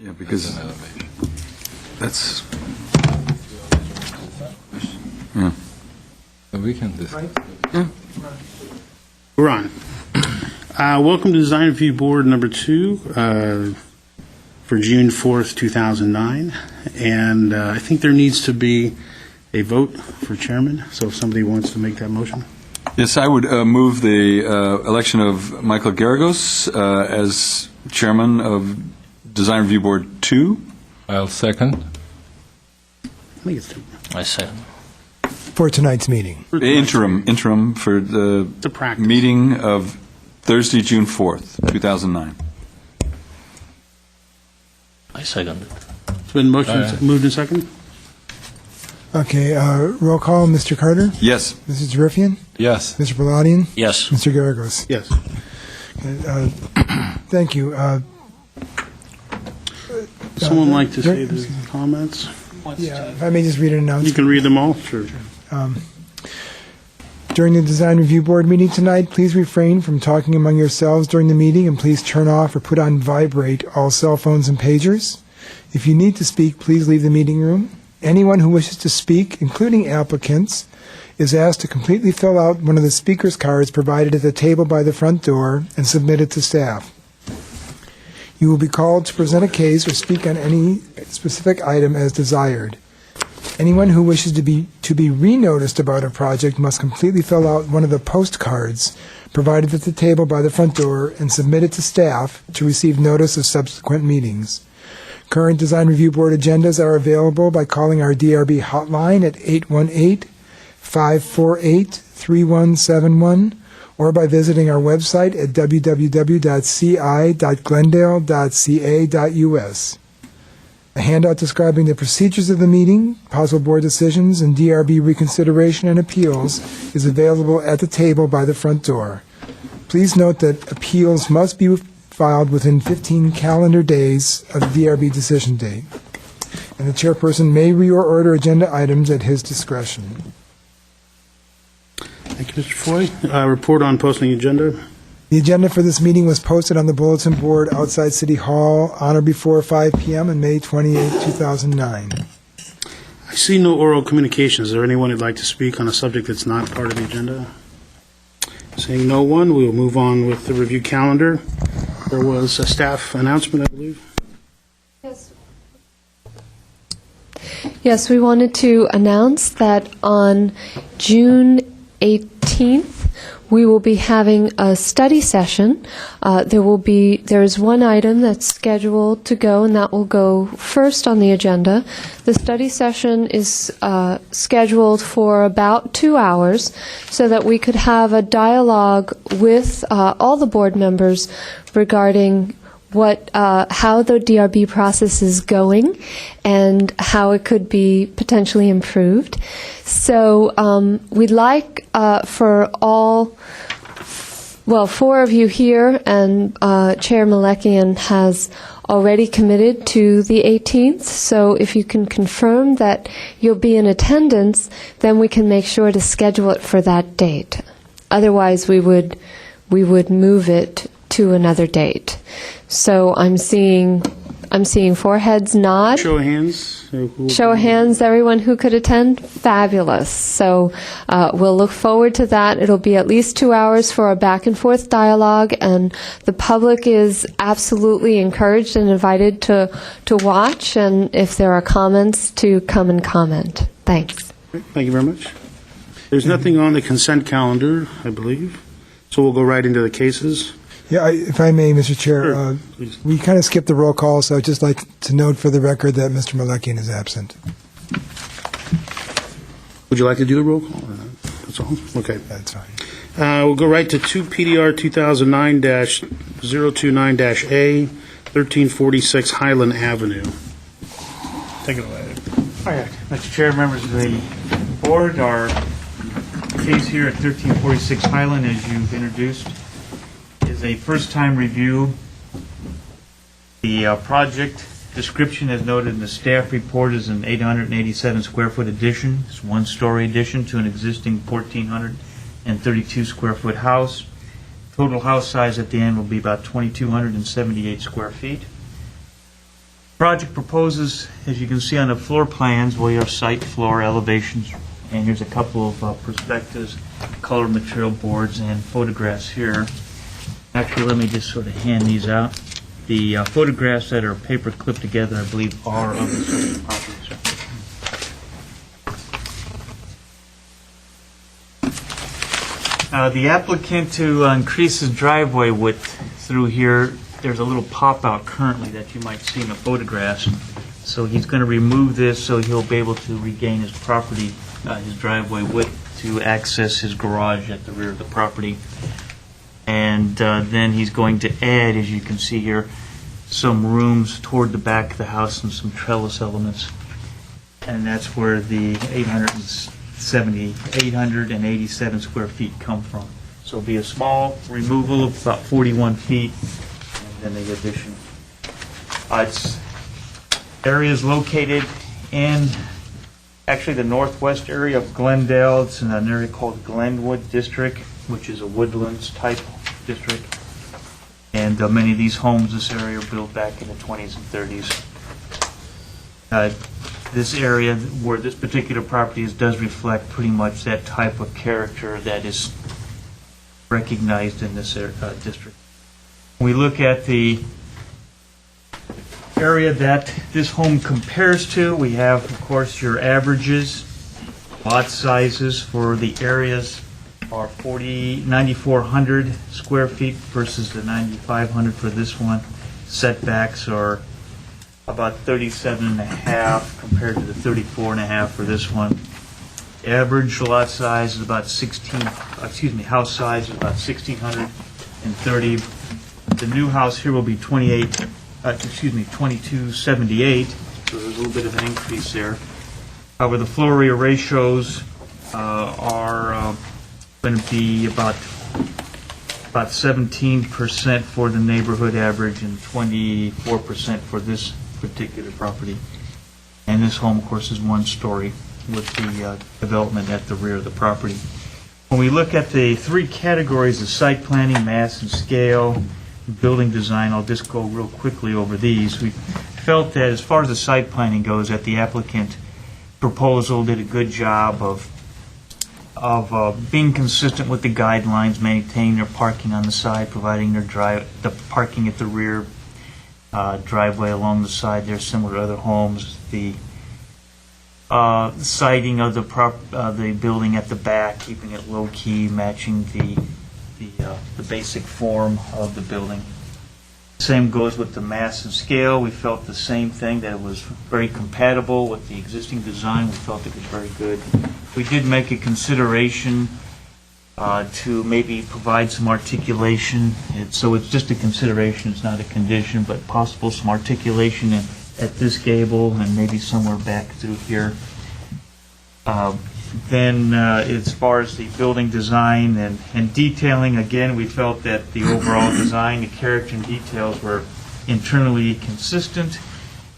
Yeah, because that's, yeah. We can discuss. We're on. Welcome to Design Review Board number 2 for June 4th, 2009. And I think there needs to be a vote for chairman. So if somebody wants to make that motion. Yes, I would move the election of Michael Garagos as chairman of Design Review Board 2. I'll second. I think it's 2. I second. For tonight's meeting. Interim for the practice. meeting of Thursday, June 4th, 2009. I second it. It's been moved and second. Okay, roll call, Mr. Carter? Yes. Mrs. Riffian? Yes. Mr. Belladian? Yes. Mr. Garagos? Yes. Thank you. Someone like to say the comments? Yeah, if I may just read an You announcement. can read them all. Sure. During the Design Review Board meeting tonight, please refrain from talking among yourselves during the meeting, and please turn off or put on vibrate all cell phones and pagers. If you need to speak, please leave the meeting room. Anyone who wishes to speak, including applicants, is asked to completely fill out one of the speaker's cards provided at the table by the front door and submit it to staff. You will be called to present a case or speak on any specific item as desired. Anyone who wishes to be re-noticed about a project must completely fill out one of the postcards provided at the table by the front door and submit it to staff to receive notice of subsequent meetings. Current Design Review Board agendas are available by calling our DRB hotline at 818-548-3171 or by visiting our website at www.ci.glendale.ca.us. A handout describing the procedures of the meeting, possible board decisions, and DRB reconsideration and appeals is available at the table by the front door. Please note that appeals must be filed within 15 calendar days of the DRB decision date, and the chairperson may reorder agenda items at his discretion. Thank you, Mr. Foy. Report on posting agenda. The agenda for this meeting was posted on the bulletin board outside City Hall on or before 5 p.m. on May 28, 2009. I see no oral communications. Is there anyone who'd like to speak on a subject that's not part of the agenda? Seeing no one, we will move on with the review calendar. There was a staff announcement, I believe. Yes, we wanted to announce that on June 18th, we will be having a study session. There is one item that's scheduled to go, and that will go first on the agenda. The study session is scheduled for about 2 hours so that we could have a dialogue with all the board members regarding how the DRB process is going and how it could be potentially improved. So we'd like for four of you here, and Chair Malekian has already committed to the 18th. So if you can confirm that you'll be in attendance, then we can make sure to schedule it for that date. Otherwise, we would move it to another date. So I'm seeing foreheads nod. Show of hands. Show of hands, everyone who could attend. Fabulous. So we'll look forward to that. It'll be at least 2 hours for a back and forth dialogue, and the public is absolutely encouraged and invited to watch, and if there are comments, to come and comment. Thanks. Thank you very much. There's nothing on the consent calendar, I believe, so we'll go right into the cases. Yeah, if I may, Mr. Chair, Sure, we kind of skipped the roll call, so I'd just like to note for the record that Mr. Malekian is absent. Would you like to do the roll call? That's all? Okay. That's fine. We'll go right to 2 PDR 2009-029-A, 1346 Highland Avenue. Take it away. Hi, Mr. Chair, members of the board, our case here at 1346 Highland, as you've introduced, is a first-time review. The project description, as noted in the staff report, is an 887 square foot addition. It's one-story addition to an existing 1,432 square foot house. Total house size at the end will be about 2,278 square feet. Project proposes, as you can see on the floor plans, we have site floor elevations, and here's a couple of perspectives, color material boards, and photographs here. Actually, let me just sort of hand these out. The photographs that are paper clipped together, I believe, are of the subject property. The applicant to increase his driveway width through here, there's a little pop-out currently that you might see in the photographs. So he's going to remove this so he'll be able to regain his property, his driveway width to access his garage at the rear of the property. And then he's going to add, as you can see here, some rooms toward the back of the house and some trellis elements. And that's where the 887 square feet come from. So it'll be a small removal of about 41 feet, and then the addition. Its area is located in actually the northwest area of Glendale. It's in an area called Glenwood District, which is a woodlands type district. And many of these homes, this area, were built back in the 20s and 30s. This area where this particular property is does reflect pretty much that type of character that is recognized in this district. When we look at the area that this home compares to, we have, of course, your averages. Lot sizes for the areas are 9,400 square feet versus the 9,500 for this one. Setbacks are about 37.5 compared to the 34.5 for this one. Average lot size is about house size is about 1,630. The new house here will be 2278, so there's a little bit of an increase there. However, the floor area ratios are going to be about 17% for the neighborhood average and 24% for this particular property. And this home, of course, is one story with the development at the rear of the property. When we look at the three categories of site planning, mass and scale, building design, I'll just go real quickly over these. We felt that as far as the site planning goes, that the applicant proposal did a good job of being consistent with the guidelines, maintaining their parking on the side, providing the parking at the rear, driveway along the side there, similar to other homes. The siding of the building at the back, keeping it low key, matching the basic form of the building. Same goes with the mass and scale. We felt the same thing, that it was very compatible with the existing design. We felt it was very good. We did make a consideration to maybe provide some articulation. So it's just a consideration, it's not a condition, but possible some articulation at this gable and maybe somewhere back through here. Then as far as the building design and detailing, again, we felt that the overall design, the character and details were internally consistent.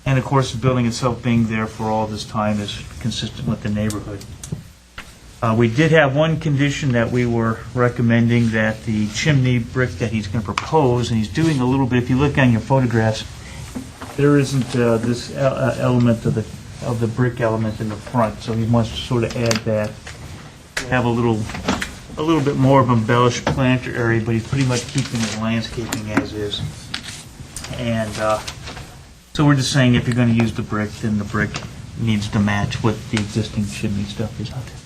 And of course, the building itself being there for all this time is consistent with the neighborhood. We did have one condition that we were recommending, that the chimney brick that he's going to propose, and he's doing a little bit, if you look on your photographs, there isn't this element of the brick element in the front, so he wants to sort of add that. Have a little bit more of embellished planter area, but he's pretty much keeping his landscaping as is. And so we're just saying if you're going to use the brick, then the brick needs to match what the existing chimney stuff is out there.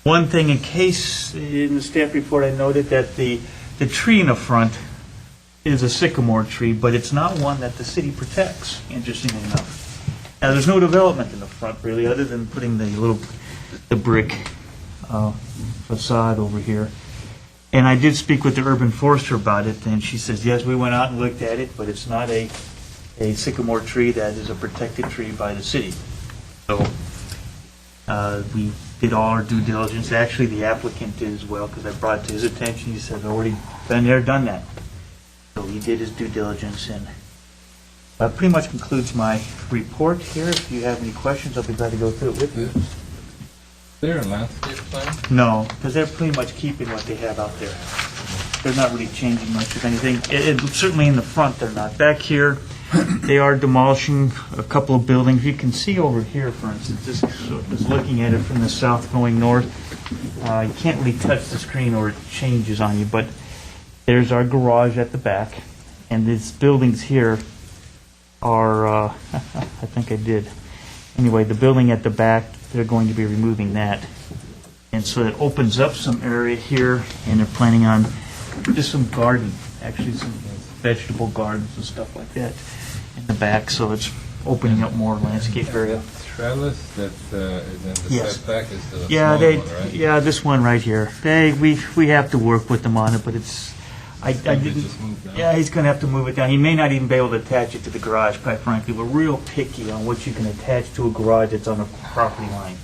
One thing, in case in the staff report I noted that the tree in the front is a sycamore tree, but it's not one that the city protects, interestingly enough. Now, there's no development in the front, really, other than putting the brick facade over here. And I did speak with the urban forester about it, and she says, yes, we went out and looked at it, but it's not a sycamore tree that is a protected tree by the city. So we did all our due diligence. Actually, the applicant did as well, because I brought it to his attention. He said, I've already been there, done that. So he did his due diligence, and that pretty much concludes my report here. If you have any questions, I'll be glad to go through it with you. Is there a landscape plan? No, because they're pretty much keeping what they have out there. They're not really changing much of anything. Certainly in the front, they're not. Back here, They are demolishing a couple of buildings. You can see over here, for instance, this is looking at it from the south going north. You can't really touch the screen or it changes on you, but there's our garage at the back, and these buildings here are, I think I did. Anyway, the building at the back, they're going to be removing that. And so it opens up some area here, and they're planning on just some garden, actually some vegetable gardens and stuff like that in the back, so it's opening up more landscape area. Trellis that is in the Yes. setback is the Yeah, small one, right? yeah, this one right here. We have to work with them on it, but it's, I Maybe didn't, just move down. yeah, he's gonna have to move it down. He may not even be able to attach it to the garage, quite frankly. We're real picky on what you can attach to a garage that's on a property line.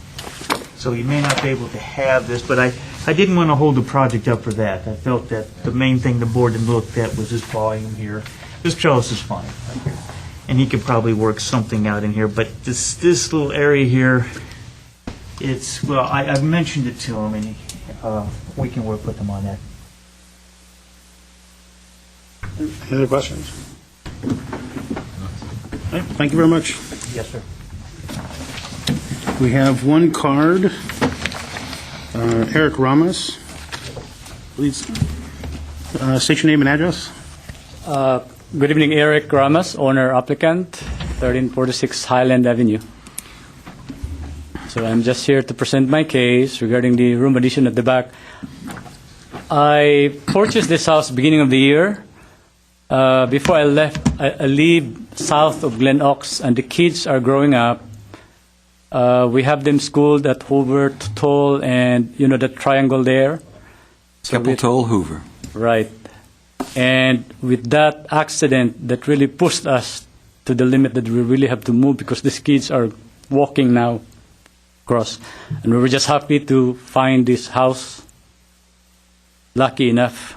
So he may not be able to have this, but I didn't want to hold the project up for that. I felt that the main thing the board had looked at was this volume here. This trellis is fine, right here. And he could probably work something out in here, but this little area here, it's, well, I've mentioned it to him, and we can work with him on that. Any other questions? All right, thank you very much. Yes, sir. We have one card. Eric Ramos, please state your name and address. Good evening, Eric Ramos, owner applicant, 1346 Highland Avenue. So I'm just here to present my case regarding the room addition at the back. I purchased this house beginning of the year. Before I left, I live south of Glen Oaks, and the kids are growing up. We have them schooled at Hoover, Toll, and you know the triangle there. Keppel Toll, Hoover. Right. And with that accident, that really pushed us to the limit that we really have to move because these kids are walking now across. And we were just happy to find this house. Lucky enough.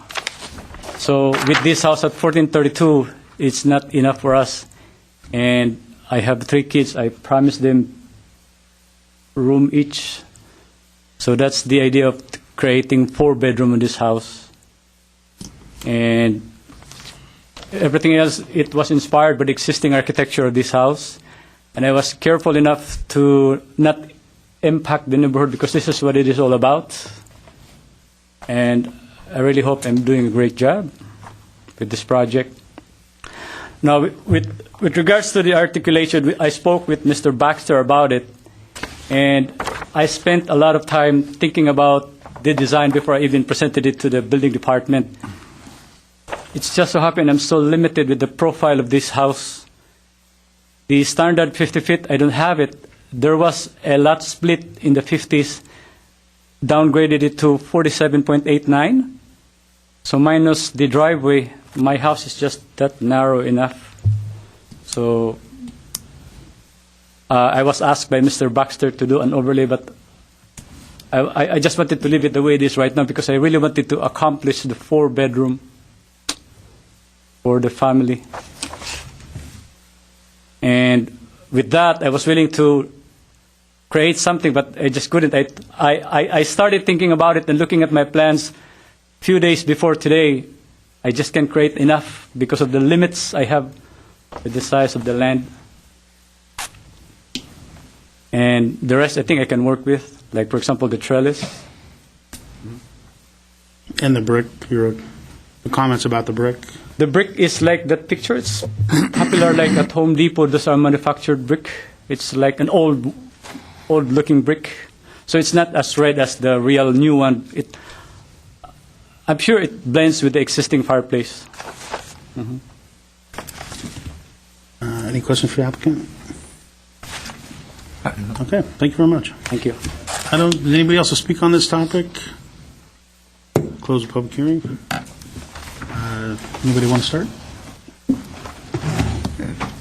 So with this house at 1432, it's not enough for us. And I have 3 kids. I promised them room each. So that's the idea of creating 4-bedroom in this house. And everything else, it was inspired by the existing architecture of this house. And I was careful enough to not impact the neighborhood because this is what it is all about. And I really hope I'm doing a great job with this project. Now, with regards to the articulation, I spoke with Mr. Baxter about it. And I spent a lot of time thinking about the design before I even presented it to the building department. It's just so happened I'm so limited with the profile of this house. The standard 50 feet, I don't have it. There was a lot split in the 50s, downgraded it to 47.89. So minus the driveway, my house is just that narrow enough. So I was asked by Mr. Baxter to do an overlay, but I just wanted to leave it the way it is right now because I really wanted to accomplish the 4-bedroom for the family. And with that, I was willing to create something, but I just couldn't. I started thinking about it and looking at my plans a few days before today. I just can't create enough because of the limits I have with the size of the land. And the rest I think I can work with, like, for example, the trellis. And the brick, the comments about the brick. The brick is like that picture. It's popular like at Home Depot. Those are manufactured brick. It's like an old-looking brick. So it's not as red as the real new one. I'm sure it blends with the existing fireplace. Mm-hmm. Any questions for the applicant? Okay, thank you very much. Thank you. Does anybody else to speak on this topic? Close the public hearing. Anybody want to start?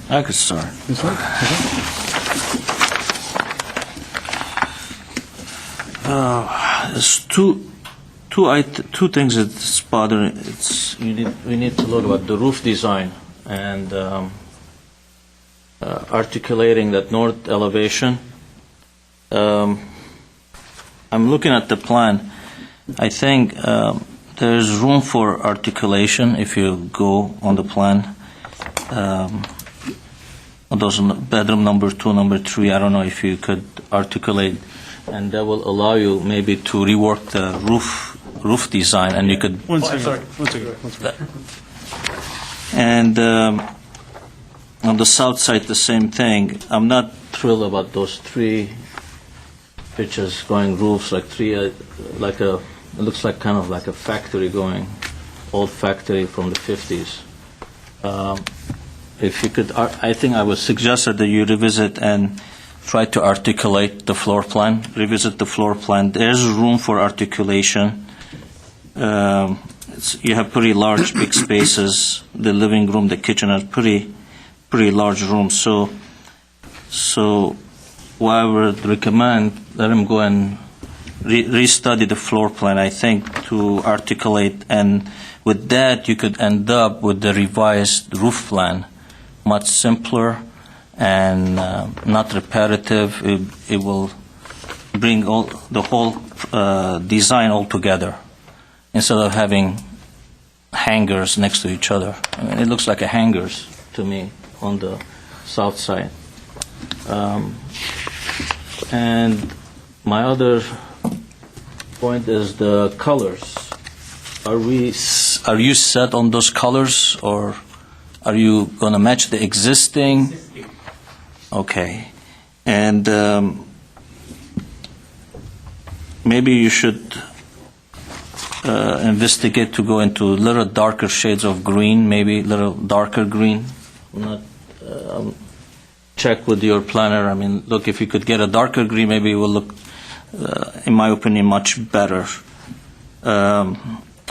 I could start. Yes, sir. There's two things that's bothering. We need to look at the roof design and articulating that north elevation. I'm looking at the plan. I think there's room for articulation if you go on the plan. those bedroom number 2, number 3. I don't know if you could articulate, and that will allow you maybe to rework the roof design, and you could. One second. And on the south side, the same thing. I'm not thrilled about those 3 pictures going roofs, like 3, it looks like kind of like a factory going, old factory from the 50s. If you could, I think I would suggest that you revisit and try to articulate the floor plan, revisit the floor plan. There's room for articulation. You have pretty large, big spaces. The living room, the kitchen are pretty large rooms. So what I would recommend, let him go and restudy the floor plan, I think, to articulate. And with that, you could end up with the revised roof plan, much simpler and not repetitive. It will bring the whole design all together, instead of having hangars next to each other. I mean, it looks like a hangars to me on the south side. And my other point is the colors. Are you set on those colors, or are you going to match the existing? Okay. And maybe you should investigate to go into little darker shades of green, maybe little darker green. Check with your planner. I mean, look, if you could get a darker green, maybe it will look, in my opinion, much better.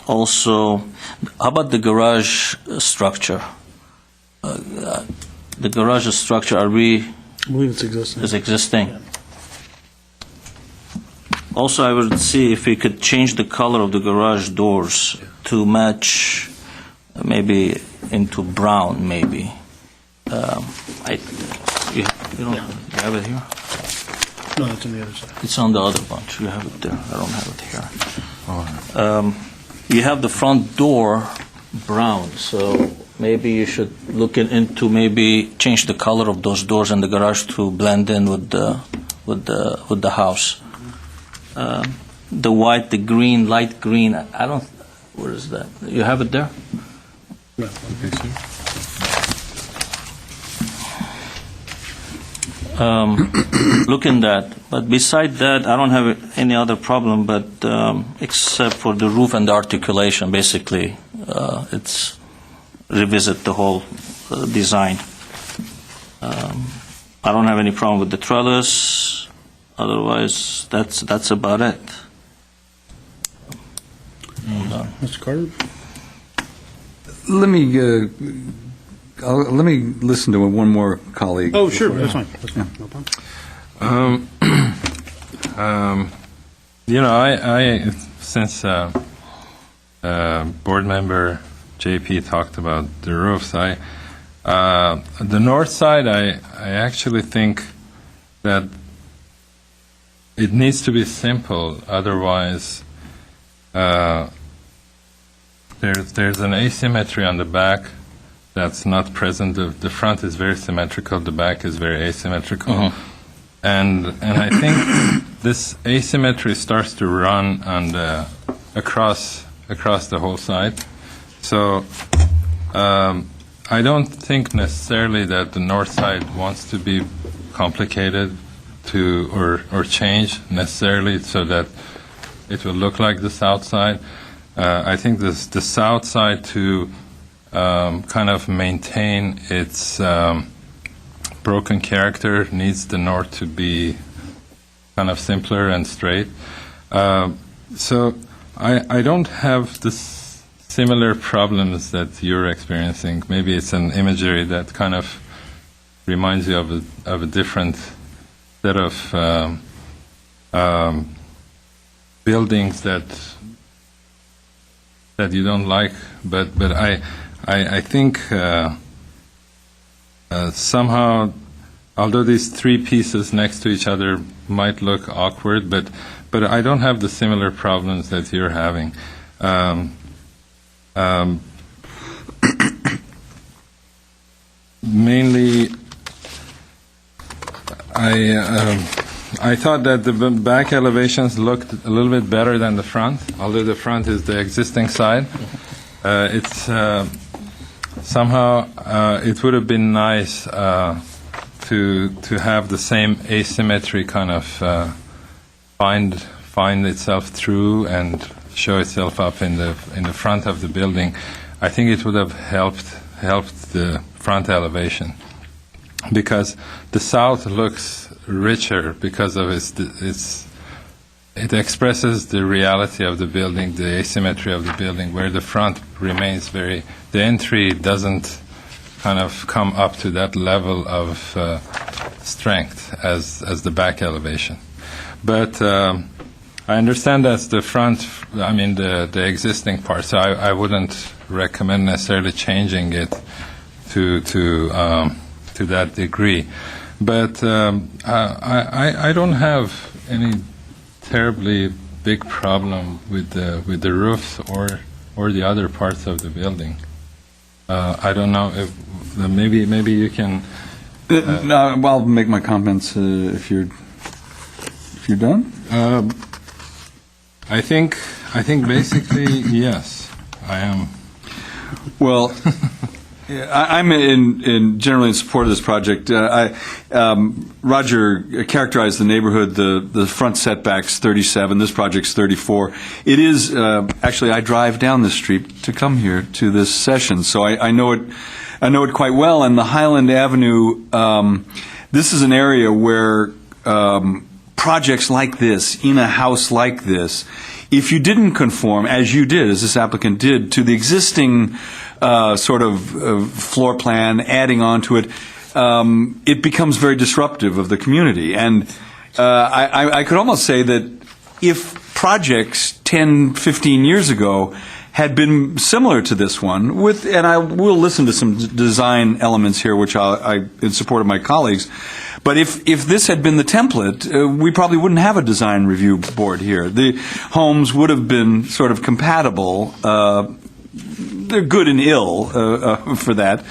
Also, how about the garage structure? The garage structure, I believe it's existing. is existing. Also, I would see if we could change the color of the garage doors to match, maybe into brown, maybe. You have it here? No, it's on the other side. It's on the other bunch. You have it there. I don't have it here. You have the front door brown, so maybe you should look into maybe change the color of those doors in the garage to blend in with the house. The white, the green, light green. I don't. Where is that? You have it there? No. Look in that. But beside that, I don't have any other problem, but except for the roof and the articulation, basically, it's revisit the whole design. I don't have any problem with the trellis. Otherwise, that's about it. Mr. Carter? Let me listen to one more colleague. Oh, sure. That's fine. No problem. I since board member JP talked about the roofs, the north side, I actually think that it needs to be simple. Otherwise, there's an asymmetry on the back that's not present. The front is very symmetrical. The back is very asymmetrical. Uh-huh. And I think this asymmetry starts to run on across the whole side. So I don't think necessarily that the north side wants to be complicated or change necessarily so that it will look like the south side. I think the south side to kind of maintain its broken character needs the north to be kind of simpler and straight. So I don't have the similar problems that you're experiencing. Maybe it's an imagery that kind of reminds you of a different set of buildings that you don't like, but I think somehow, although these three pieces next to each other might look awkward, but I don't have the similar problems that you're having. Mainly, I thought that the back elevations looked a little bit better than the front, although the front is the existing side. It's somehow it would have been nice to have the same asymmetry kind of find itself through and show itself up in the front of the building. I think it would have helped the front elevation, because the south looks richer because of it expresses the reality of the building, the asymmetry of the building, where the front remains the entry doesn't kind of come up to that level of strength as the back elevation. But I understand that's the front, I mean the existing part, so I wouldn't recommend necessarily changing it to that degree. But I don't have any terribly big problem with the roofs or the other parts of the building. I don't know if maybe you can. No, I'll make my comments if you're done. I think basically yes, I am. Well, I'm generally in support of this project. Roger characterized the neighborhood, the front setback's 37, this project's 34. It is, actually, I drive down this street to come here to this session, so I know it quite well. And the Highland Avenue, this is an area where projects like this, in a house like this, if you didn't conform, as you did, as this applicant did, to the existing sort of floor plan, adding on to it, it becomes very disruptive of the community. And I could almost say that if projects 10, 15 years ago had been similar to this one, and I will listen to some design elements here, which I in support of my colleagues, but if this had been the template, we probably wouldn't have a design review board here. The homes would have been sort of compatible. They're good and ill for that.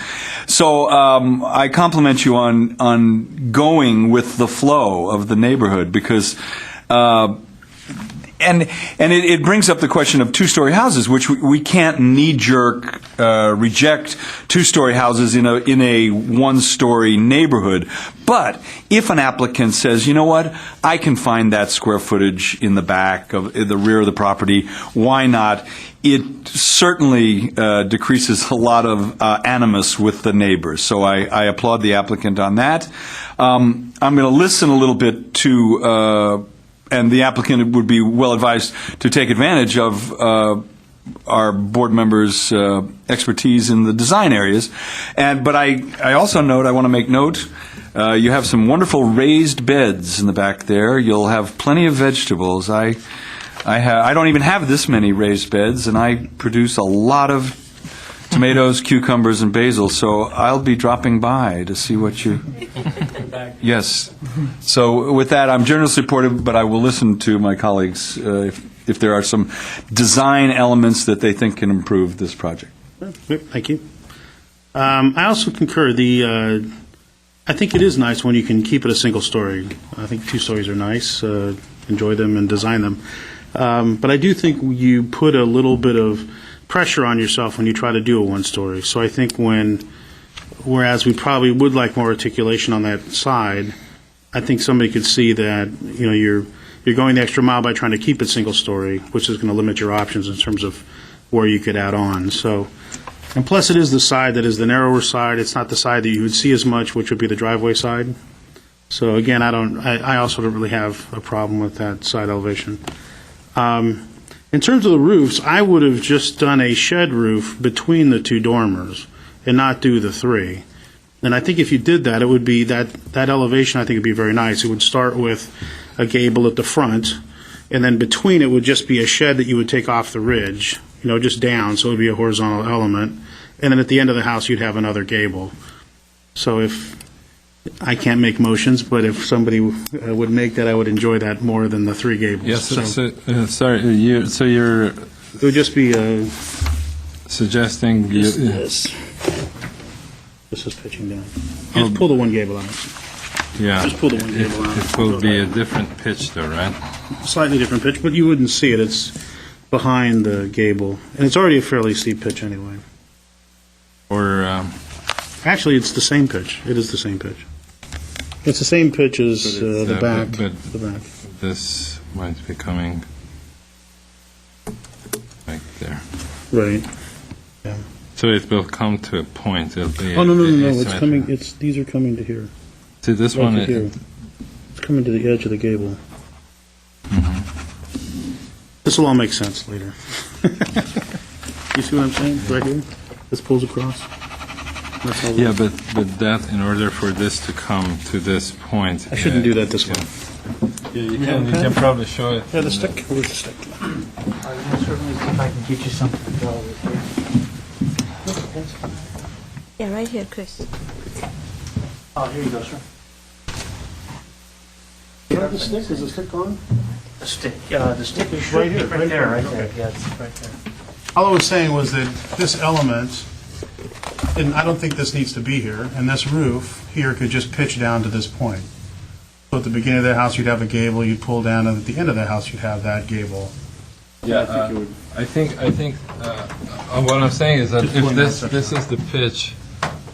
So I compliment you on going with the flow of the neighborhood, because and it brings up the question of two-story houses, which we can't knee-jerk reject two-story houses in a one-story neighborhood. But if an applicant says, you know what, I can find that square footage in the back of the rear of the property, why not? It certainly decreases a lot of animus with the neighbors. So I applaud the applicant on that. I'm going to listen a little bit to, and the applicant would be well advised to take advantage of our board members' expertise in the design areas. But I also I want to make note, you have some wonderful raised beds in the back there. You'll have plenty of vegetables. I don't even have this many raised beds, and I produce a lot of tomatoes, cucumbers, and basil, so I'll be dropping by to see what you... Yes. So with that, I'm generally supportive, but I will listen to my colleagues if there are some design elements that they think can improve this project. Thank you. I also concur. I think it is nice when you can keep it a single story. I think two stories are nice. Enjoy them and design them. But I do think you put a little bit of pressure on yourself when you try to do a one-story. So I think whereas we probably would like more articulation on that side, I think somebody could see that you're going the extra mile by trying to keep it single-story, which is going to limit your options in terms of where you could add on. So, and plus it is the side that is the narrower side. It's not the side that you would see as much, which would be the driveway side. So again, I also don't really have a problem with that side elevation. In terms of the roofs, I would have just done a shed roof between the two dormers and not do the three. And I think if you did that, it would be that elevation, I think, would be very nice. It would start with a gable at the front, and then between it would just be a shed that you would take off the ridge, just down, so it would be a horizontal element. And then at the end of the house, you'd have another gable. So if I can't make motions, but if somebody would make that, I would enjoy that more than the three gables. Yes, sorry. So you're it would just be suggesting this is pitching down. Just pull the one gable out. Yeah. Just pull the one gable out. It will be a different pitch though, right? Slightly different pitch, but you wouldn't see it. It's behind the gable, and it's already a fairly steep pitch anyway. Or, Actually, it's the same pitch. It is the same pitch. It's the same pitch as But it's, the back. but- The back. this might be coming right there. Right. So it will come to a point, it'll be. Oh, no. It's asymmetrical. coming. These are coming to here. See, this Right one, to here. It's coming to the edge of the gable. This will all make sense later. You see what I'm saying? Right here. This pulls across. That's all. yeah, but that, in order for this to come to this point. I shouldn't do that this way. Yeah, you can probably show it. Yeah, the stick. Where's the stick? Certainly see if I can get you something to draw with here. Yeah, right here, Chris. Oh, here you go, sir. You have the stick? Is the stick on? The stick is Right here, right right there, there, right okay. there. Yeah, it's right there. All I was saying was that this element, and I don't think this needs to be here, and this roof here could just pitch down to this point. So at the beginning of the house, you'd have a gable, you'd pull down, and at the end of the house, you'd have that gable. Yeah, I think, what I'm saying is that Just if one this more is the pitch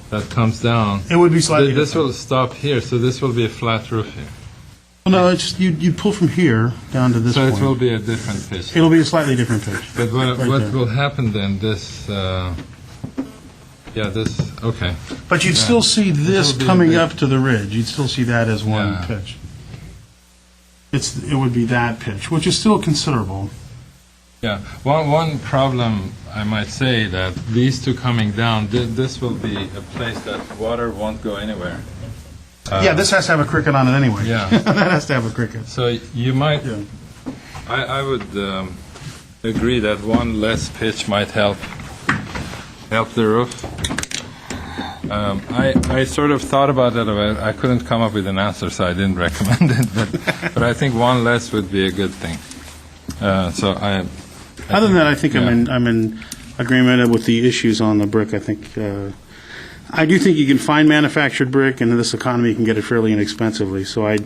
that comes down, It would be slightly this different. will stop here, so this will be a flat roof here. Well, no, it's just, you'd pull from here down to this So it will point. be a different pitch. It'll be a slightly different pitch. But what Right what there. will happen then, this, okay. But you'd still see this It'll be a coming bit- up to the ridge. You'd still see that as one Yeah. pitch. It would be that pitch, which is still considerable. Yeah, one problem, I might say, that these two coming down, this will be a place that water won't go anywhere. Yeah, this has to have a cricket on it anyway. Yeah. That has to have a cricket. So you might, Yeah. I would agree that one less pitch might help the roof. I sort of thought about that, but I couldn't come up with an answer, so I didn't recommend it. But I think one less would be a good thing. Other than that, I think Yeah. I'm in agreement with the issues on the brick. I think, I do think you can find manufactured brick, and in this economy, you can get it fairly inexpensively. So I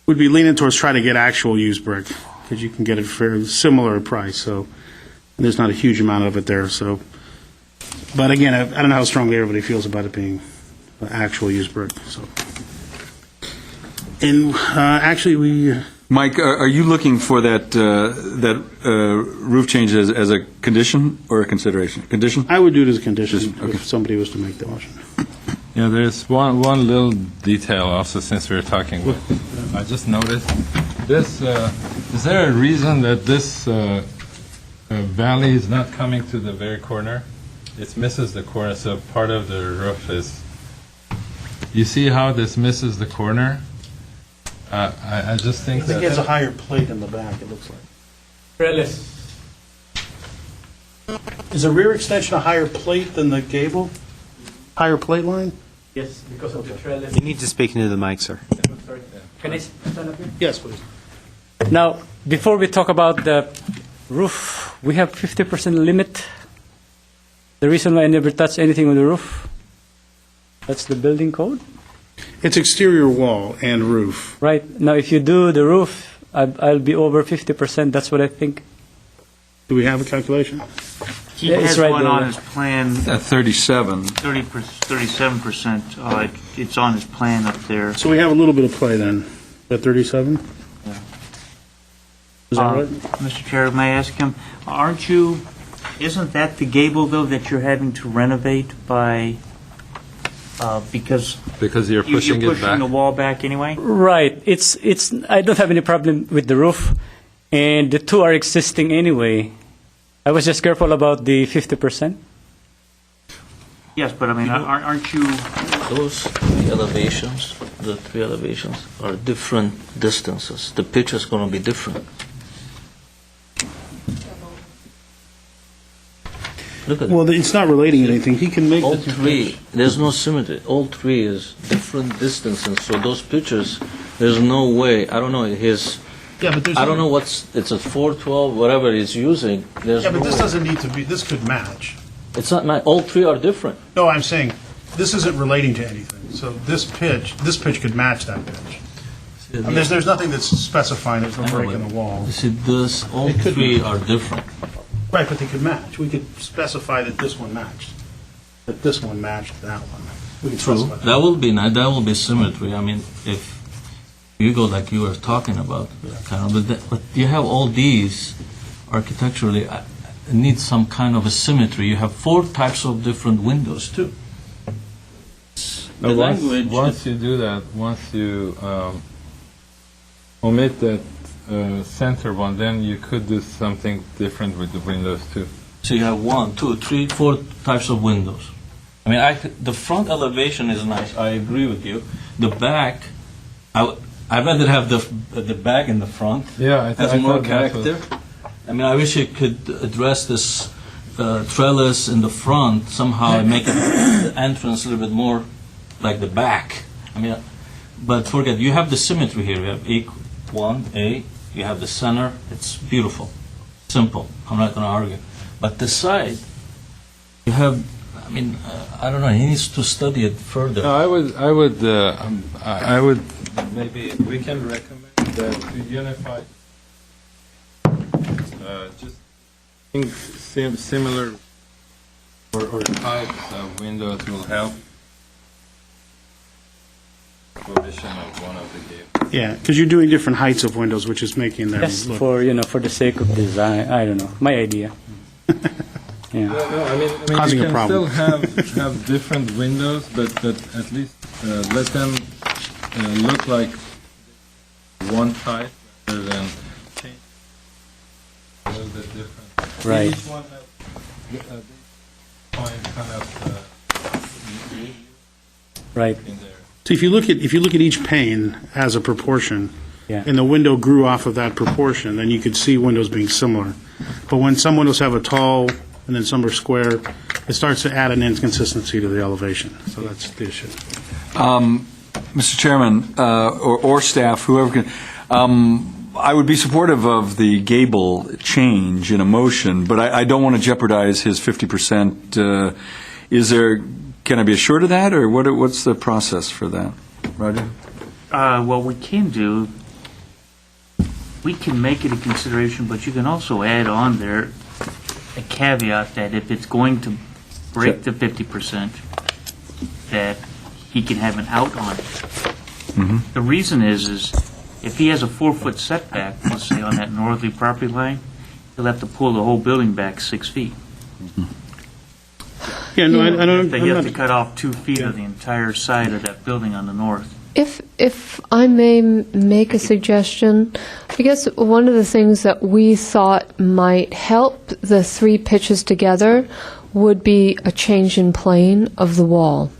would be leaning towards trying to get actual used brick, because you can get it for a similar price, so there's not a huge amount of it there, so. But again, I don't know how strongly everybody feels about it being actual used brick, so. And actually, we, Mike, are you looking for that roof change as a condition or a consideration? Condition? I would do it as a condition Just- okay. if somebody was to make the motion. Yeah, there's one little detail also, since we were talking. I just noticed this. Is there a reason that this valley is not coming to the very corner? It misses the corner, so part of the roof is. You see how this misses the corner? I just think I think it has a that. higher plate in the back, it looks like. Trellis. Is the rear extension a higher plate than the gable? Higher plate line? Yes, because of the trellis. You need to speak into the mic, sir. Sorry. Can I stand up here? Yes, please. Now, before we talk about the roof, we have 50% limit. The reason why I never touch anything on the roof, that's the building code. It's exterior wall and roof. Right. Now, if you do the roof, I'll be over 50%. That's what I think. Do we have a calculation? He Yeah, it's has right one there. on his plan, At 37. 37%. It's on his plan up there. So we have a little bit of play then, at 37? Is that right? Mr. Chair, may I ask him, isn't that the gable, though, that you're having to renovate by, because Because you're you're pushing it pushing back. the wall back anyway? Right. It's. I don't have any problem with the roof, and the two are existing anyway. I was just careful about the 50%. Yes, but I mean, aren't you, Those the three elevations are different distances. The pitch is going to be different. Look at it. Well, it's not relating anything. He can make All the... three, there's no symmetry. All three is different distances. So those pictures, there's no way. I don't know. Yeah, but there's... I don't know it's a 412, whatever he's using. There's Yeah, but no this way. doesn't need to be, this could match. It's not. All three are different. No, I'm saying, this isn't relating to anything. So this pitch could match that pitch. I mean, there's nothing that's specifying there's no break in the wall. You see, all It could three be. are different. Right, but they could match. We could specify that this one matched, that this one matched that one. We could True. specify That will be nice. That will be symmetry. I mean, if you go like you were talking about, kind of, but you have all these architecturally need some kind of a symmetry. You have 4 types of different windows too. The language. Once you do that, once you omit that center one, then you could do something different with the windows too. So you have 1, 2, 3, 4 types of windows. I mean, the front elevation is nice. I agree with you. The back, I'd rather have the back in the front. Yeah, Has I more thought that character. I mean, I wish it could address this trellis in the front somehow and make the entrance a little bit more like the back. I mean, but forget, you have the symmetry here. You have A1A, you have the center. It's beautiful, simple. I'm not going to argue. But the side, you have. I mean, I don't know. He needs to study it further. No, I would maybe we can recommend that to unify. Just think similar or types of windows will help position of one of the gables. Yeah, because you're doing different heights of windows, which is making them Just look. for the sake of design, I don't know, my idea. Yeah. No, I mean Causing you a can problem. still have different windows, but at least let them look like one type rather than change a little bit different. Right. Each one has a point kind of Right. in there. So if you look at each pane as a proportion, Yeah. and the window grew off of that proportion, then you could see windows being similar. But when some windows have a tall and then some are square, it starts to add an inconsistency to the elevation. So that's the issue. Mr. Chairman, or staff, whoever can, I would be supportive of the gable change in a motion, but I don't want to jeopardize his 50%. Can I be assured of that, or what's the process for that? Roger? What we can do, we can make it a consideration, but you can also add on there a caveat that if it's going to break the 50%, that he can have an out on it. The reason is if he has a 4-foot setback, let's say on that northerly property line, he'll have to pull the whole building back 6 feet. Yeah, no, I don't. They have to cut off 2 feet of the entire side of that building on the north. If I may make a suggestion, I guess one of the things that we thought might help the 3 pitches together would be a change in plane of the wall.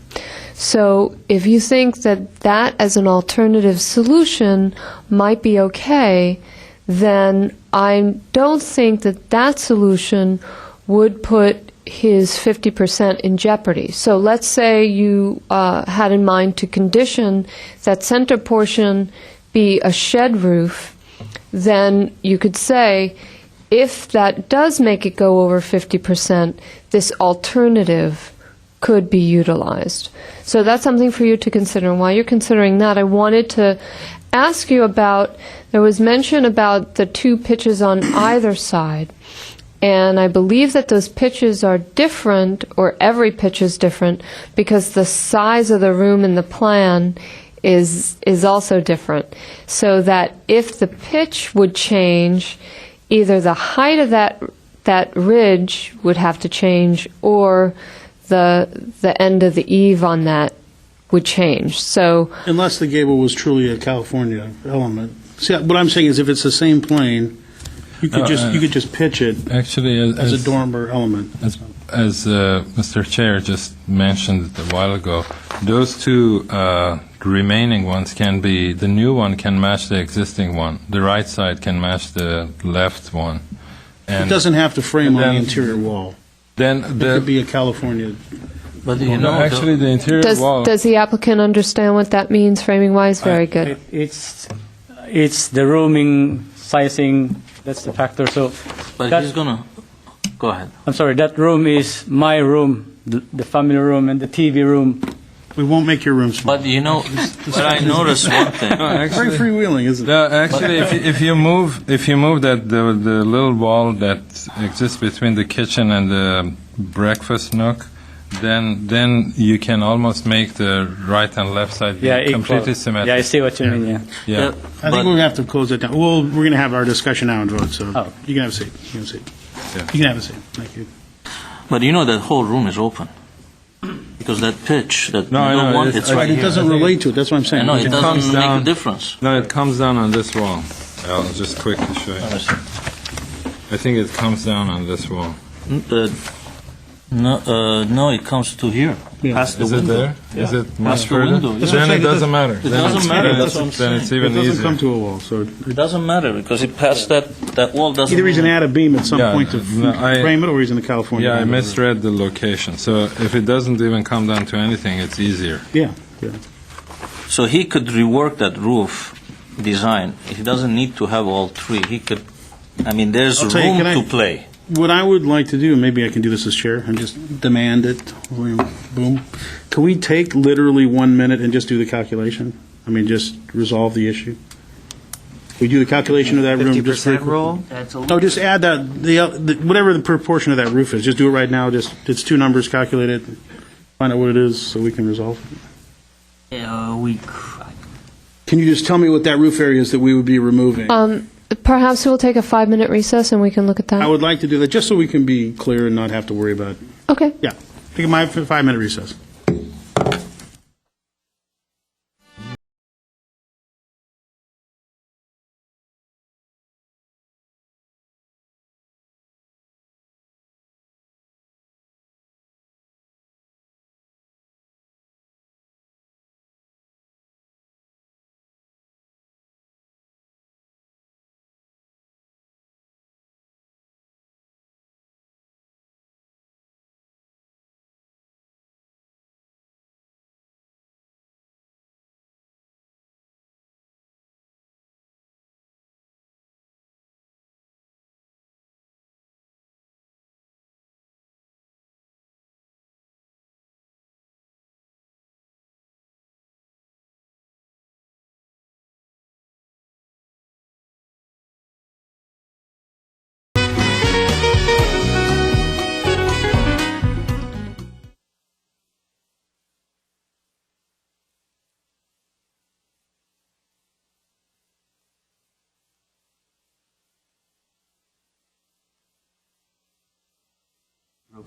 So if you think that as an alternative solution might be okay, then I don't think that solution would put his 50% in jeopardy. So let's say you had in mind to condition that center portion be a shed roof, then you could say, if that does make it go over 50%, this alternative could be utilized. So that's something for you to consider. And while you're considering that, I wanted to ask you about, there was mention about the 2 pitches on either side. And I believe that those pitches are different, or every pitch is different, because the size of the room in the plan is also different. So that if the pitch would change, either the height of that ridge would have to change, or the end of the eave on that would change. So Unless the gable was truly a California element. See, what I'm saying is if it's the same plane, you could just pitch it Actually, as a dormer element. As Mr. Chair just mentioned a while ago, those 2 remaining ones can be, the new one can match the existing one. The right side can match the left one. It doesn't have to frame and on the then- interior wall. Then It could be a California. But actually the interior wall. does the applicant understand what that means framing-wise? Very good. It's the rooming, sizing, that's the factor. So But that- he's gonna go ahead. I'm sorry, that room is my room, the family room and the TV room We won't make your room small. But you know, but I noticed one thing. Very freewheeling, isn't it? Actually, if you move that the little wall that exists between the kitchen and the breakfast nook, then you can almost make the right and left side be Yeah, completely equal. symmetric. Yeah, I see what you mean, yeah. Yeah. I think we're going to have to close it down. Well, we're going to have our discussion now and vote, so Oh. you can have a seat. You can have a seat. Yeah. You can have a seat. Thank you. But you know that whole room is open. Because that pitch, that No, I middle know, one, it's- it's I- right It here. doesn't relate to it, that's what I'm I saying. know, it comes doesn't make down- a difference. No, it comes down on this wall. I'll just quickly show you. I think it comes down on this wall. No, it comes to here, past the Is it window. there? Is it much Past the further? window. That's what I'm Then saying, it doesn't matter. It doesn't matter, that's what I'm Then it's saying. It even doesn't come easier. to a wall, so It doesn't matter, because it passed that wall doesn't. either he's going to mean- add a beam at some Yeah, point to no, I- frame it, or he's in the California. Yeah, I line. misread the location. So if it doesn't even come down to anything, it's easier. Yeah, yeah. So he could rework that roof design. He doesn't need to have all three. He could, I mean, there's I'll tell you, room can I- to play. What I would like to do, and maybe I can do this as chair, and just demand it, boom. Can we take literally 1 minute and just do the calculation? I mean, just resolve the issue? We do the calculation of that room. just very 50% quickly. roll? No, just add that, whatever the proportion of that roof is, just do it right now, it's two numbers, calculate it, find out what it is, so we can resolve it. Can you just tell me what that roof area is that we would be removing? Perhaps we'll take a 5-minute recess and we can look at that. I would like to do that, just so we can be clear and not have to worry about it. Okay. Yeah, take a 5-minute recess.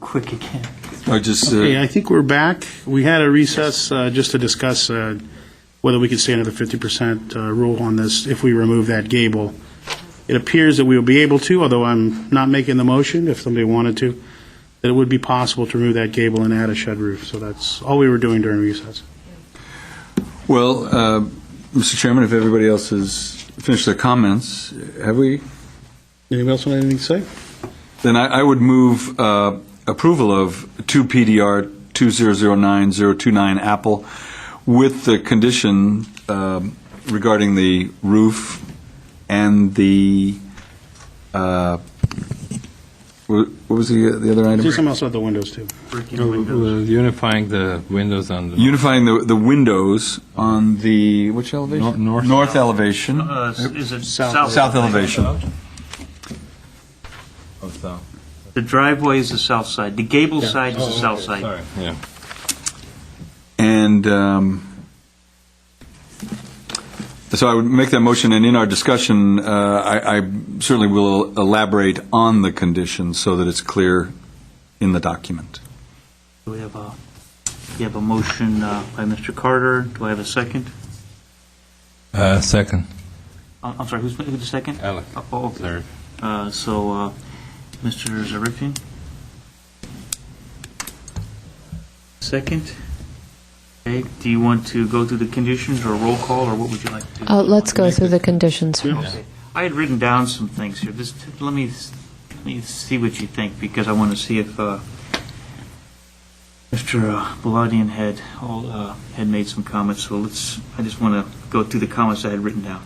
Quick again. I just, Okay, I think we're back. We had a recess just to discuss whether we could stay under the 50% rule on this if we remove that gable. It appears that we will be able to, although I'm not making the motion, if somebody wanted to, that it would be possible to remove that gable and add a shed roof. So that's all we were doing during recess. well, Mr. Chairman, if everybody else has finished their comments, have we? Anybody else want anything to say? Then I would move approval of 2 PDR 2009-029 Apple with the condition regarding the roof and the, what was the other item? Do something else about the windows, too. Unifying the windows on the Unifying the windows on the, which elevation? north elevation. Is it South elevation. Oh, south. The driveway is the south side. The gable side is the south side. Sorry, yeah. And so I would make that motion, and in our discussion, I certainly will elaborate on the conditions so that it's clear in the document. Do we have a motion by Mr. Carter? Do I have a second? Second. I'm sorry, who's the second? Alec. Oh, okay. Third. So, Mr. Zarifian? Second? Okay, do you want to go through the conditions or roll call, or what would you like to do? Let's go through the conditions. Okay. I had written down some things here. Let me see what you think, because I want to see if Mr. Baladian had made some comments. So I just want to go through the comments I had written down.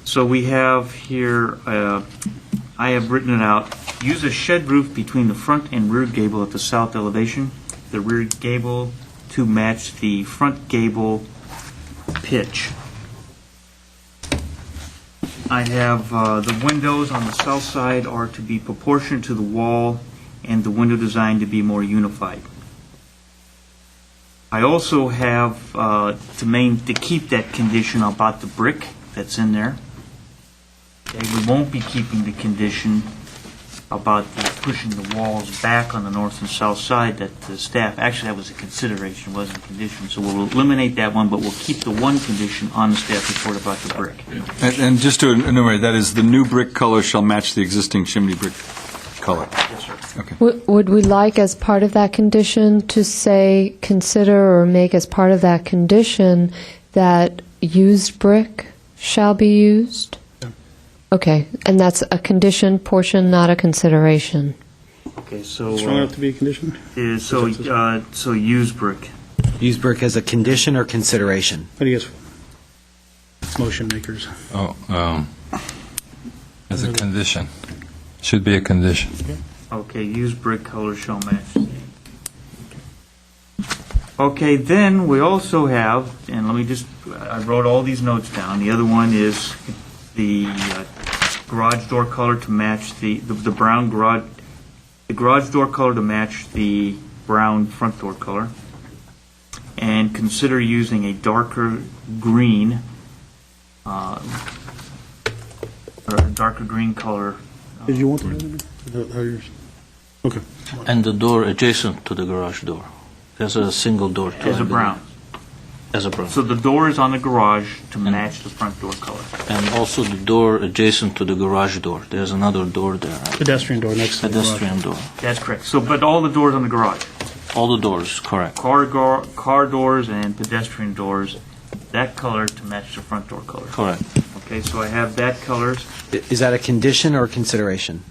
So we have here, I have written it out. Use a shed roof between the front and rear gable at the south elevation. The rear gable to match the front gable pitch. I have the windows on the south side are to be proportionate to the wall and the window design to be more unified. I also have to keep that condition about the brick that's in there. Okay, we won't be keeping the condition about pushing the walls back on the north and south side that the staff, actually that was a consideration, wasn't a condition. So we'll eliminate that one, but we'll keep the one condition on the staff report about the brick. And just to enumerate, that is the new brick color shall match the existing chimney brick color. Yes, sir. Okay. Would we like, as part of that condition, to say, consider or make as part of that condition that used brick shall be used? Okay, and that's a condition portion, not a consideration. Okay, so Strong enough to be a condition? so use brick. Use brick as a condition or consideration? What do you guys, motion makers? As a condition. Should be a condition. Okay, use brick color shall match. Okay, then we also have, and let me just, I wrote all these notes down. The other one is the garage door color to match the brown garage, the garage door color to match the brown front door color. And consider using a darker green, or a darker green color. Did you want that? Okay. And the door adjacent to the garage door. There's a single door. As a brown. As a brown. So the door is on the garage to match the front door color. And also the door adjacent to the garage door. There's another door there. Pedestrian door next to the garage. Pedestrian door. That's correct. So, but all the doors on the garage, All the doors, correct. car doors and pedestrian doors, that color to match the front door color. Correct. Okay, so I have that colors. Is that a condition or a consideration?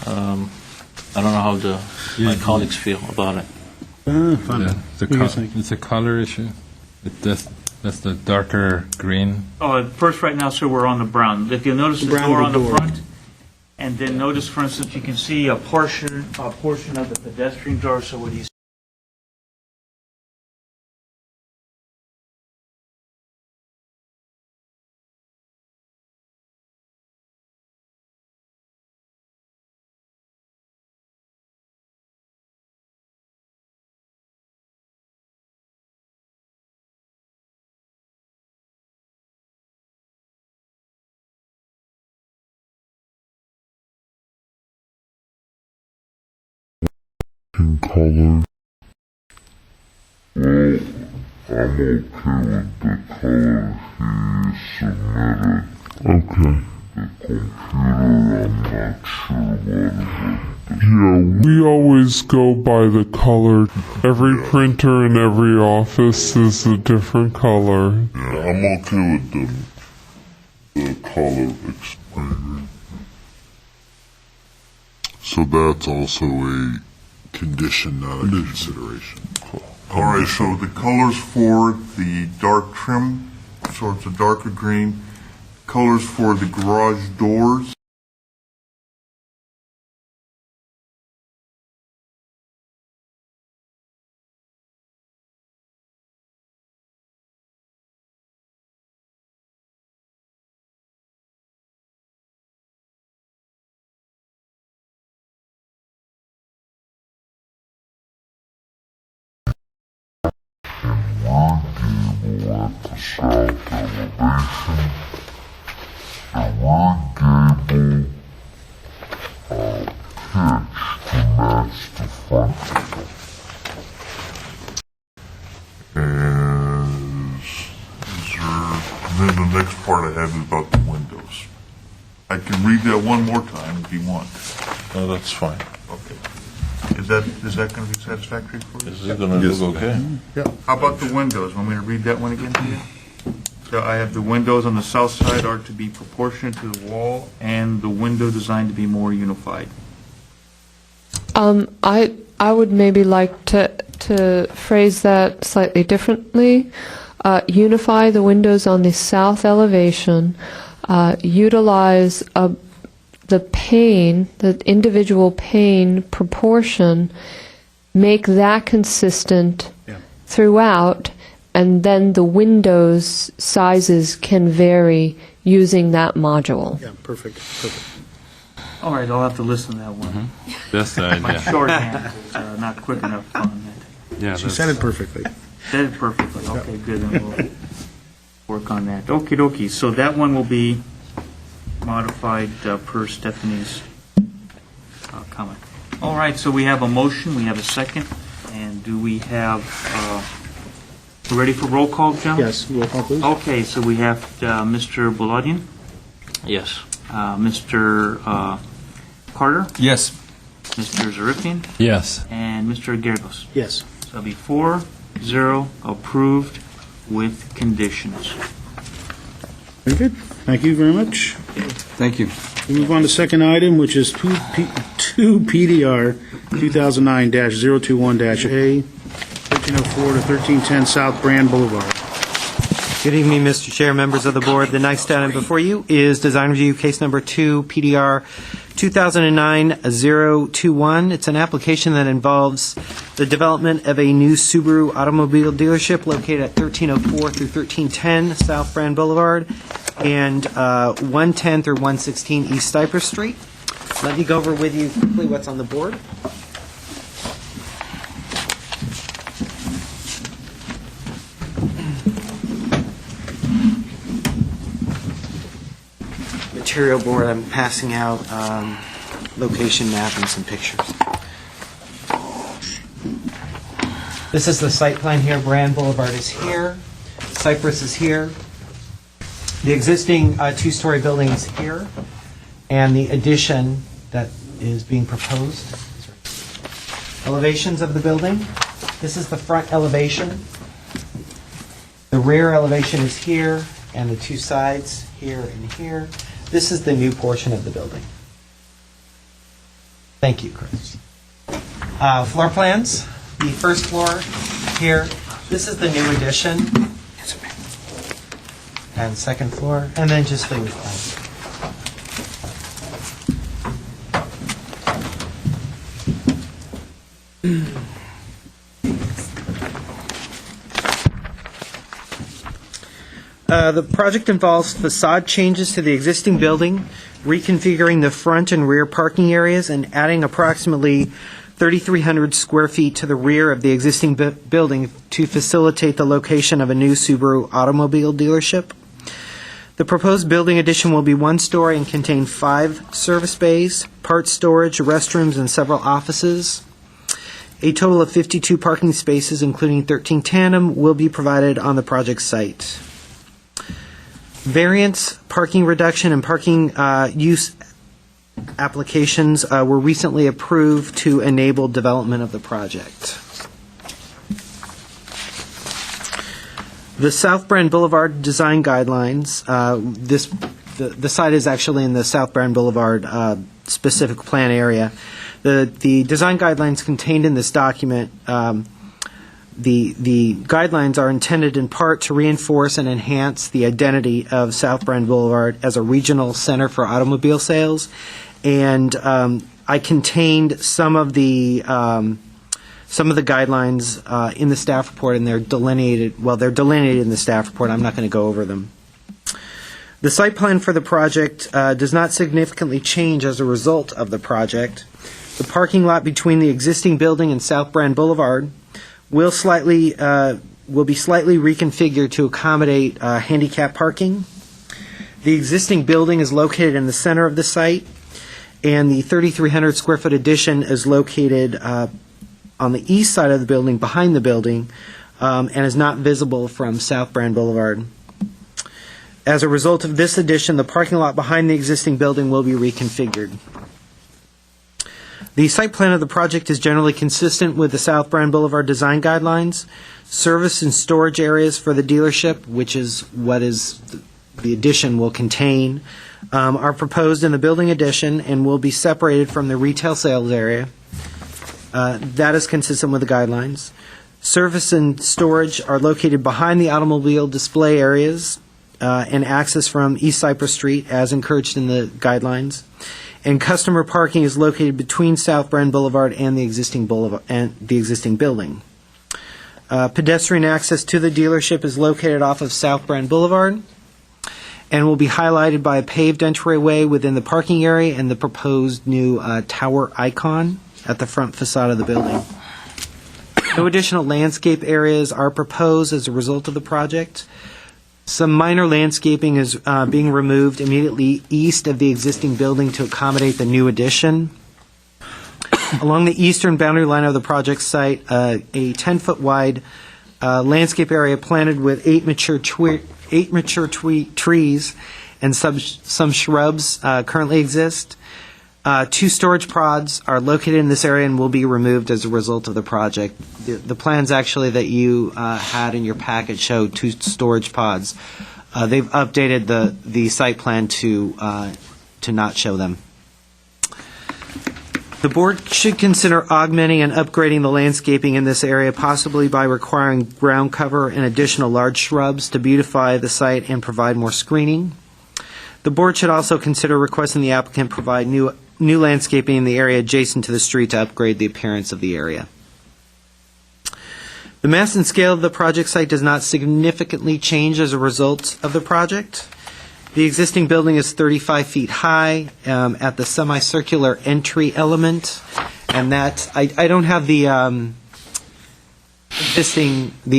I don't know how my colleagues feel about it. Fine. Yeah, What do you guys think? it's a color issue. That's the darker green. Oh, first right now, sir, we're on the brown. If you'll notice the Brown door of on the the door. front, and then notice, for instance, you can see a portion of the pedestrian door, so what do you see? in color. Well, I'm okay with the color he submitted. Okay. The computer, I'm not sure what it is. Yeah, we always go by the color. Every printer in every office is a different color. Yeah, I'm okay with the color explaining. So that's also a condition, not a consideration. All right, so the colors for the dark trim, so it's a darker green. Colors for the garage doors. At the south elevation, the wood gable pitch to match the front gable. And then the next part I have is about the windows. I can read that one more time if you want. No, that's fine. Okay. Is that going to be satisfactory for you? Is it going to look okay? Yeah. How about the windows? Want me to read that one again to you? So I have the windows on the south side are to be proportionate to the wall and the window design to be more unified. I would maybe like to phrase that slightly differently. Unify the windows on the south elevation. Utilize the pane, the individual pane proportion. Make that consistent throughout, and then the windows sizes can vary using that module. Yeah, perfect. All right, I'll have to listen to that one. That's the My idea. shorthand is not quick enough on that. Yeah, She said it perfectly. Said it perfectly. Okay, good, then we'll work on that. Okie dokie, so that one will be modified per Stephanie's comment. All right, so we have a motion, we have a second, and do we have, we're ready for roll call, John? Yes, roll call, please. Okay, so we have Mr. Boladian, Yes. Mr. Carter, Yes. Mr. Zarifian, Yes. and Mr. Gergos. Yes. So it'll be 4-0 approved with conditions. Very good. Thank you very much. Thank you. We move on to second item, which is 2 PDR 2009-021-A, 1304 to 1310 South Brand Boulevard. Good evening, Mr. Chair, members of the board. The next item before you is design review case number 2, PDR 2009-021. It's an application that involves the development of a new Subaru automobile dealership located at 1304 through 1310 South Brand Boulevard and 110 through 116 East Cypress Street. Let me go over with you quickly what's on the board. Material board, I'm passing out location map and some pictures. This is the site plan here. Brand Boulevard is here. Cypress is here. The existing two-story building is here. And the addition that is being proposed. Elevations of the building. This is the front elevation. The rear elevation is here, and the two sides, here and here. This is the new portion of the building. Thank you, Chris. Floor plans. The first floor here. This is the new addition. And second floor. And then just the roof plan. The project involves facade changes to the existing building, reconfiguring the front and rear parking areas, and adding approximately 3,300 square feet to the rear of the existing building to facilitate the location of a new Subaru automobile dealership. The proposed building addition will be one-story and contain 5 service bays, parts storage, restrooms, and several offices. A total of 52 parking spaces, including 13 tandem, will be provided on the project site. Variance, parking reduction, and parking use applications were recently approved to enable development of the project. The South Brand Boulevard design guidelines, the site is actually in the South Brand Boulevard specific plan area. The design guidelines contained in this document, the guidelines are intended in part to reinforce and enhance the identity of South Brand Boulevard as a regional center for automobile sales. And I contained some of the guidelines in the staff report, and they're delineated. Well, they're delineated in the staff report. I'm not going to go over them. The site plan for the project does not significantly change as a result of the project. The parking lot between the existing building and South Brand Boulevard will be slightly reconfigured to accommodate handicap parking. The existing building is located in the center of the site, and the 3,300 square foot addition is located on the east side of the building, behind the building, and is not visible from South Brand Boulevard. As a result of this addition, the parking lot behind the existing building will be reconfigured. The site plan of the project is generally consistent with the South Brand Boulevard design guidelines. Service and storage areas for the dealership, which is what the addition will contain, are proposed in the building addition and will be separated from the retail sales area. That is consistent with the guidelines. Service and storage are located behind the automobile display areas and access from East Cypress Street as encouraged in the guidelines. And customer parking is located between South Brand Boulevard and the existing building. Pedestrian access to the dealership is located off of South Brand Boulevard and will be highlighted by a paved entryway within the parking area and the proposed new tower icon at the front facade of the building. No additional landscape areas are proposed as a result of the project. Some minor landscaping is being removed immediately east of the existing building to accommodate the new addition. Along the eastern boundary line of the project site, a 10-foot wide landscape area planted with eight mature trees and some shrubs currently exist. 2 storage pods are located in this area and will be removed as a result of the project. The plans actually that you had in your packet show 2 storage pods. They've updated the site plan to not show them. The board should consider augmenting and upgrading the landscaping in this area, possibly by requiring ground cover and additional large shrubs to beautify the site and provide more screening. The board should also consider requesting the applicant provide new landscaping in the area adjacent to the street to upgrade the appearance of the area. The mass and scale of the project site does not significantly change as a result of the project. The existing building is 35 feet high at the semicircular entry element, and that I don't have the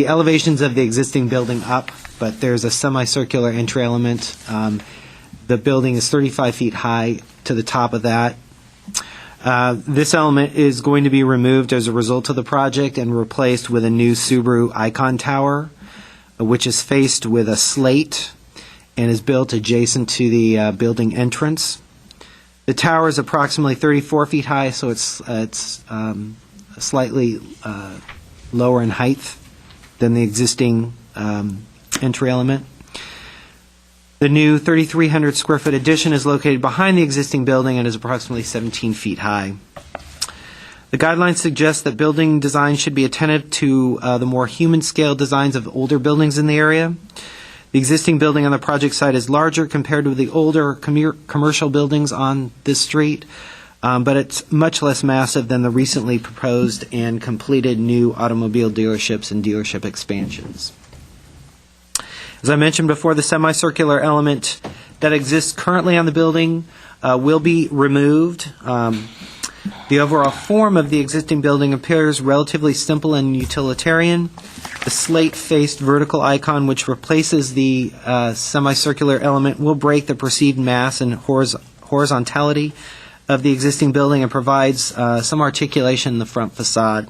elevations of the existing building up, but there's a semicircular entry element. The building is 35 feet high to the top of that. This element is going to be removed as a result of the project and replaced with a new Subaru Icon Tower, which is faced with a slate and is built adjacent to the building entrance. The tower is approximately 34 feet high, so it's slightly lower in height than the existing entry element. The new 3,300 square foot addition is located behind the existing building and is approximately 17 feet high. The guidelines suggest that building design should be attentive to the more human scale designs of older buildings in the area. The existing building on the project site is larger compared to the older commercial buildings on this street, but it's much less massive than the recently proposed and completed new automobile dealerships and dealership expansions. As I mentioned before, the semicircular element that exists currently on the building will be removed. The overall form of the existing building appears relatively simple and utilitarian. The slate-faced vertical icon, which replaces the semicircular element, will break the perceived mass and horizontality of the existing building and provides some articulation in the front facade.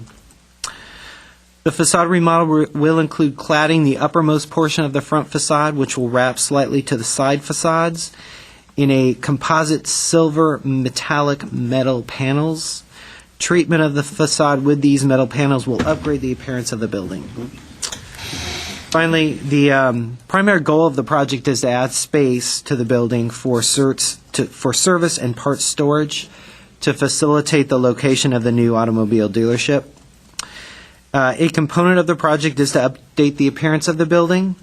The facade remodel will include cladding the uppermost portion of the front facade, which will wrap slightly to the side facades, in a composite silver metallic metal panels. Treatment of the facade with these metal panels will upgrade the appearance of the building. Finally, the primary goal of the project is to add space to the building for service and parts storage to facilitate the location of the new automobile dealership. A component of the project is to update the appearance of the building.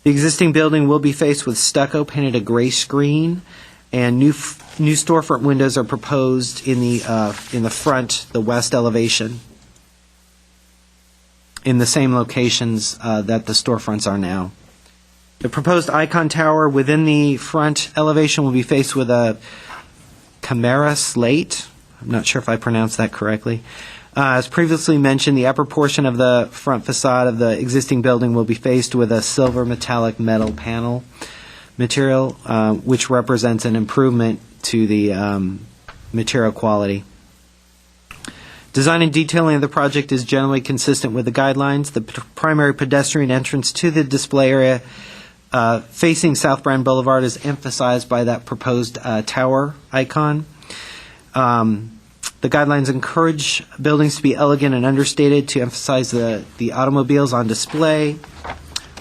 The existing building will be faced with stucco painted a gray screen, and new storefront windows are proposed in the front, the west elevation, in the same locations that the storefronts are now. The proposed icon tower within the front elevation will be faced with a chimera slate. I'm not sure if I pronounced that correctly. As previously mentioned, the upper portion of the front facade of the existing building will be faced with a silver metallic metal panel material, which represents an improvement to the material quality. Design and detailing of the project is generally consistent with the guidelines. The primary pedestrian entrance to the display area facing South Brand Boulevard is emphasized by that proposed tower icon. The guidelines encourage buildings to be elegant and understated to emphasize the automobiles on display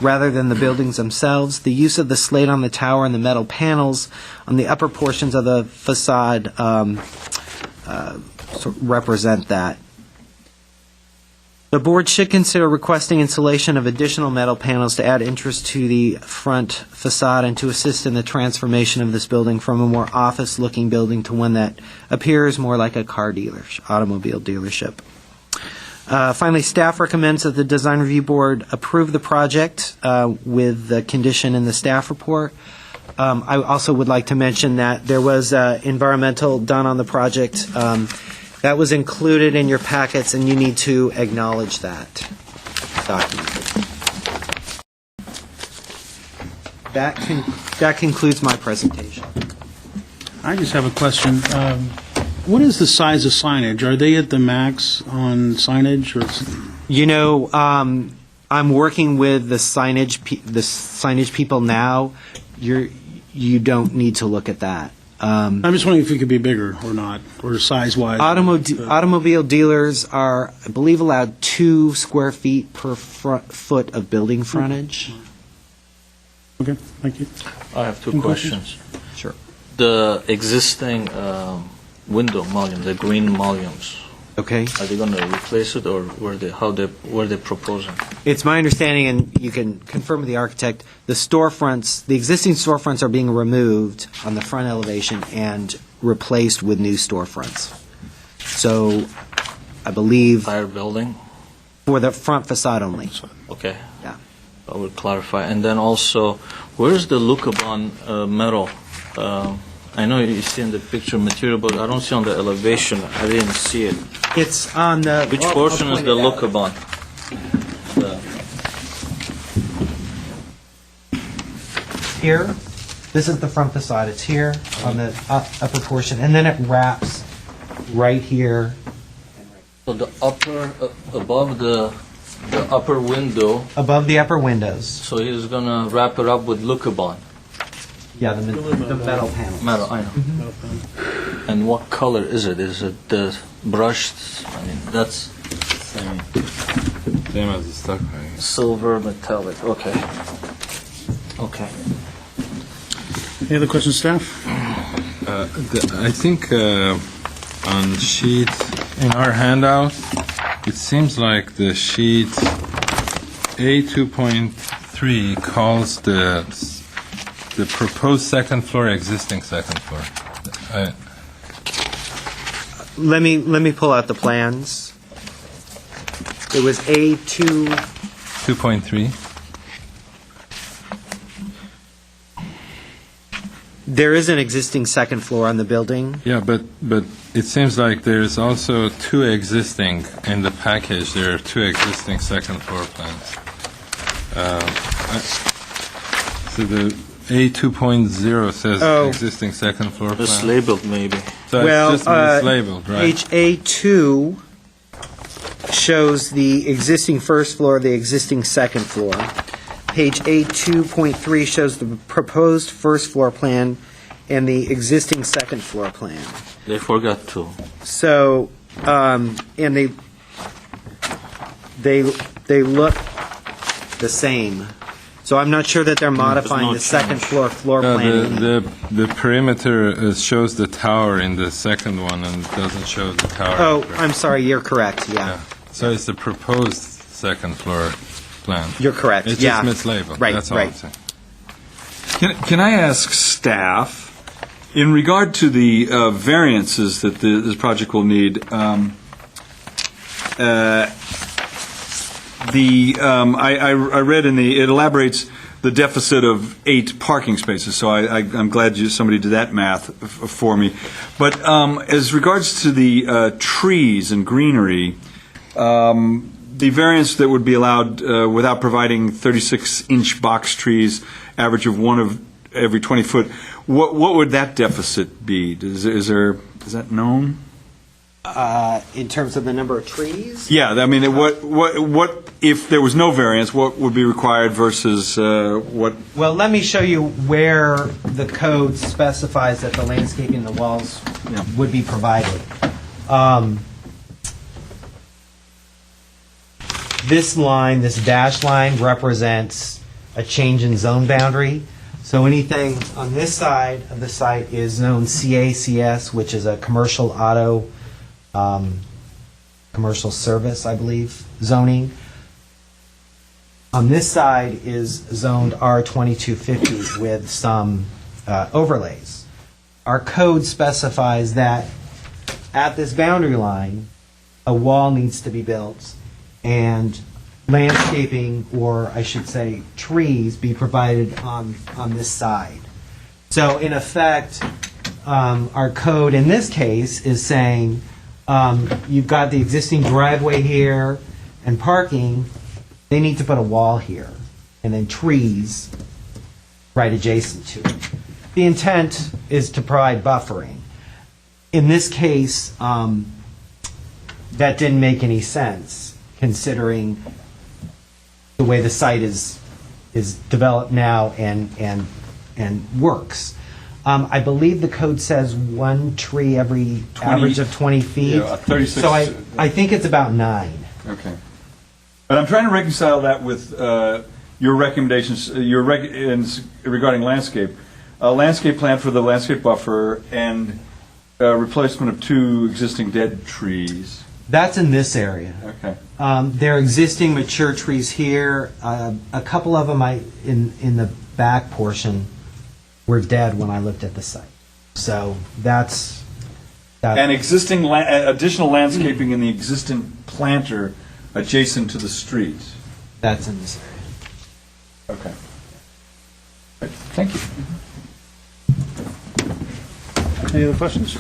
rather than the buildings themselves. The use of the slate on the tower and the metal panels on the upper portions of the facade represent that. The board should consider requesting installation of additional metal panels to add interest to the front facade and to assist in the transformation of this building from a more office-looking building to one that appears more like a automobile dealership. Finally, staff recommends that the Design Review Board approve the project with the condition in the staff report. I also would like to mention that there was environmental done on the project. That was included in your packets, and you need to acknowledge that document. That concludes my presentation. I just have a question. What is the size of signage? Are they at the max on signage? Or I'm working with the signage people now. You don't need to look at that. I'm just wondering if it could be bigger or not, or size-wise. Automobile dealers are, I believe, allowed 2 square feet per foot of building frontage. Okay, thank you. I have two Any questions. Sure. The existing window mullions, the green mullions, Okay. are they going to replace it, or were they proposing? It's my understanding, and you can confirm with the architect, the existing storefronts are being removed on the front elevation and replaced with new storefronts. So, I believe Entire building? for the front facade only. Okay. Yeah. I will clarify. And then also, where's the Lucabon metal? I know you see in the picture material, but I don't see on the elevation. I didn't see it. It's on the... Which I'll portion is point the it out. Lucabon? Here, this is the front facade. It's here on the upper portion, and then it wraps right here. So the upper, above the upper window, Above the upper windows. so he's going to wrap it up with Lucabon. Yeah, the metal panels. Metal, I know. And what color is it? Is it the brushed? I mean, that's Same as the stock. silver metallic. Okay. Okay. Any other questions, staff? I think on sheet, in our handout, it seems like the sheet A2.3 calls the proposed second floor existing second floor. Let me pull out the plans. It was A2. 2.3. There is an existing second floor on the building. Yeah, but it seems like there's also 2 existing in the package. There are 2 existing second floor plans. So the A2.0 says Oh. existing second floor plan. Mislabeled, maybe. So Well, it's just mislabeled, right? Page A2 shows the existing first floor, the existing second floor. Page A2.3 shows the proposed first floor plan and the existing second floor plan. They forgot to. So, and they look the same. So I'm not sure that they're modifying no the second change. floor plan. The perimeter shows the tower in the second one and doesn't show the tower. Oh, I'm sorry, you're correct, Yeah. yeah. So it's the proposed second floor plan. You're correct, It's yeah. just mislabeled. Right, That's all right. I'm saying. Can I ask staff, in regard to the variances that this project will need, I read it elaborates the deficit of 8 parking spaces, so I'm glad somebody did that math for me. But as regards to the trees and greenery, the variance that would be allowed without providing 36-inch box trees, average of 1 of every 20 foot, what would that deficit be? Is that known? In terms of the number of trees? Yeah, I mean, what if there was no variance? What would be required versus what? Well, let me show you where the code specifies that the landscaping in the walls would be provided. This line, this dashed line, represents a change in zone boundary. So anything on this side of the site is zone CACS, which is a commercial auto, commercial service, I believe, zoning. On this side is zoned R2250 with some overlays. Our code specifies that at this boundary line, a wall needs to be built, and landscaping, or I should say trees, be provided on this side. So in effect, our code in this case is saying you've got the existing driveway here and parking, they need to put a wall here, and then trees right adjacent to it. The intent is to provide buffering. In this case, that didn't make any sense, considering the way the site is developed now and works. I believe the code says one tree every 20 average of 20 feet. Yeah, 36. So I think it's about 9. Okay. But I'm trying to reconcile that with your recommendations, regarding landscape. A landscape plan for the landscape buffer and replacement of 2 existing dead trees. That's in this area. Okay. There are existing mature trees here. A couple of them in the back portion were dead when I looked at the site. So that's that. And existing additional landscaping in the existing planter adjacent to the street. That's in this area. Okay. Thank you. Any other questions?